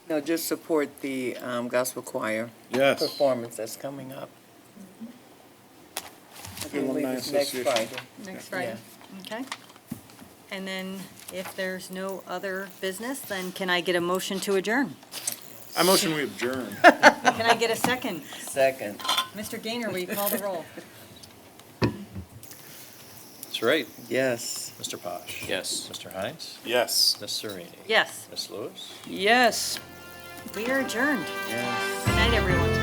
No, just support the gospel choir Yes. performance that's coming up. I believe Alumni it's next Association. Friday. Next Friday? Okay. And then if there's no other business, then can I get a motion to adjourn? I motion we adjourn. Can I get a second? Second. Mr. Gaynor, will you call the roll? That's right. Yes. Mr. Posh. Yes. Mr. Hines. Yes. Ms. Serini. Yes. Ms. Lewis. Yes. We are adjourned. Yes. Good night, everyone.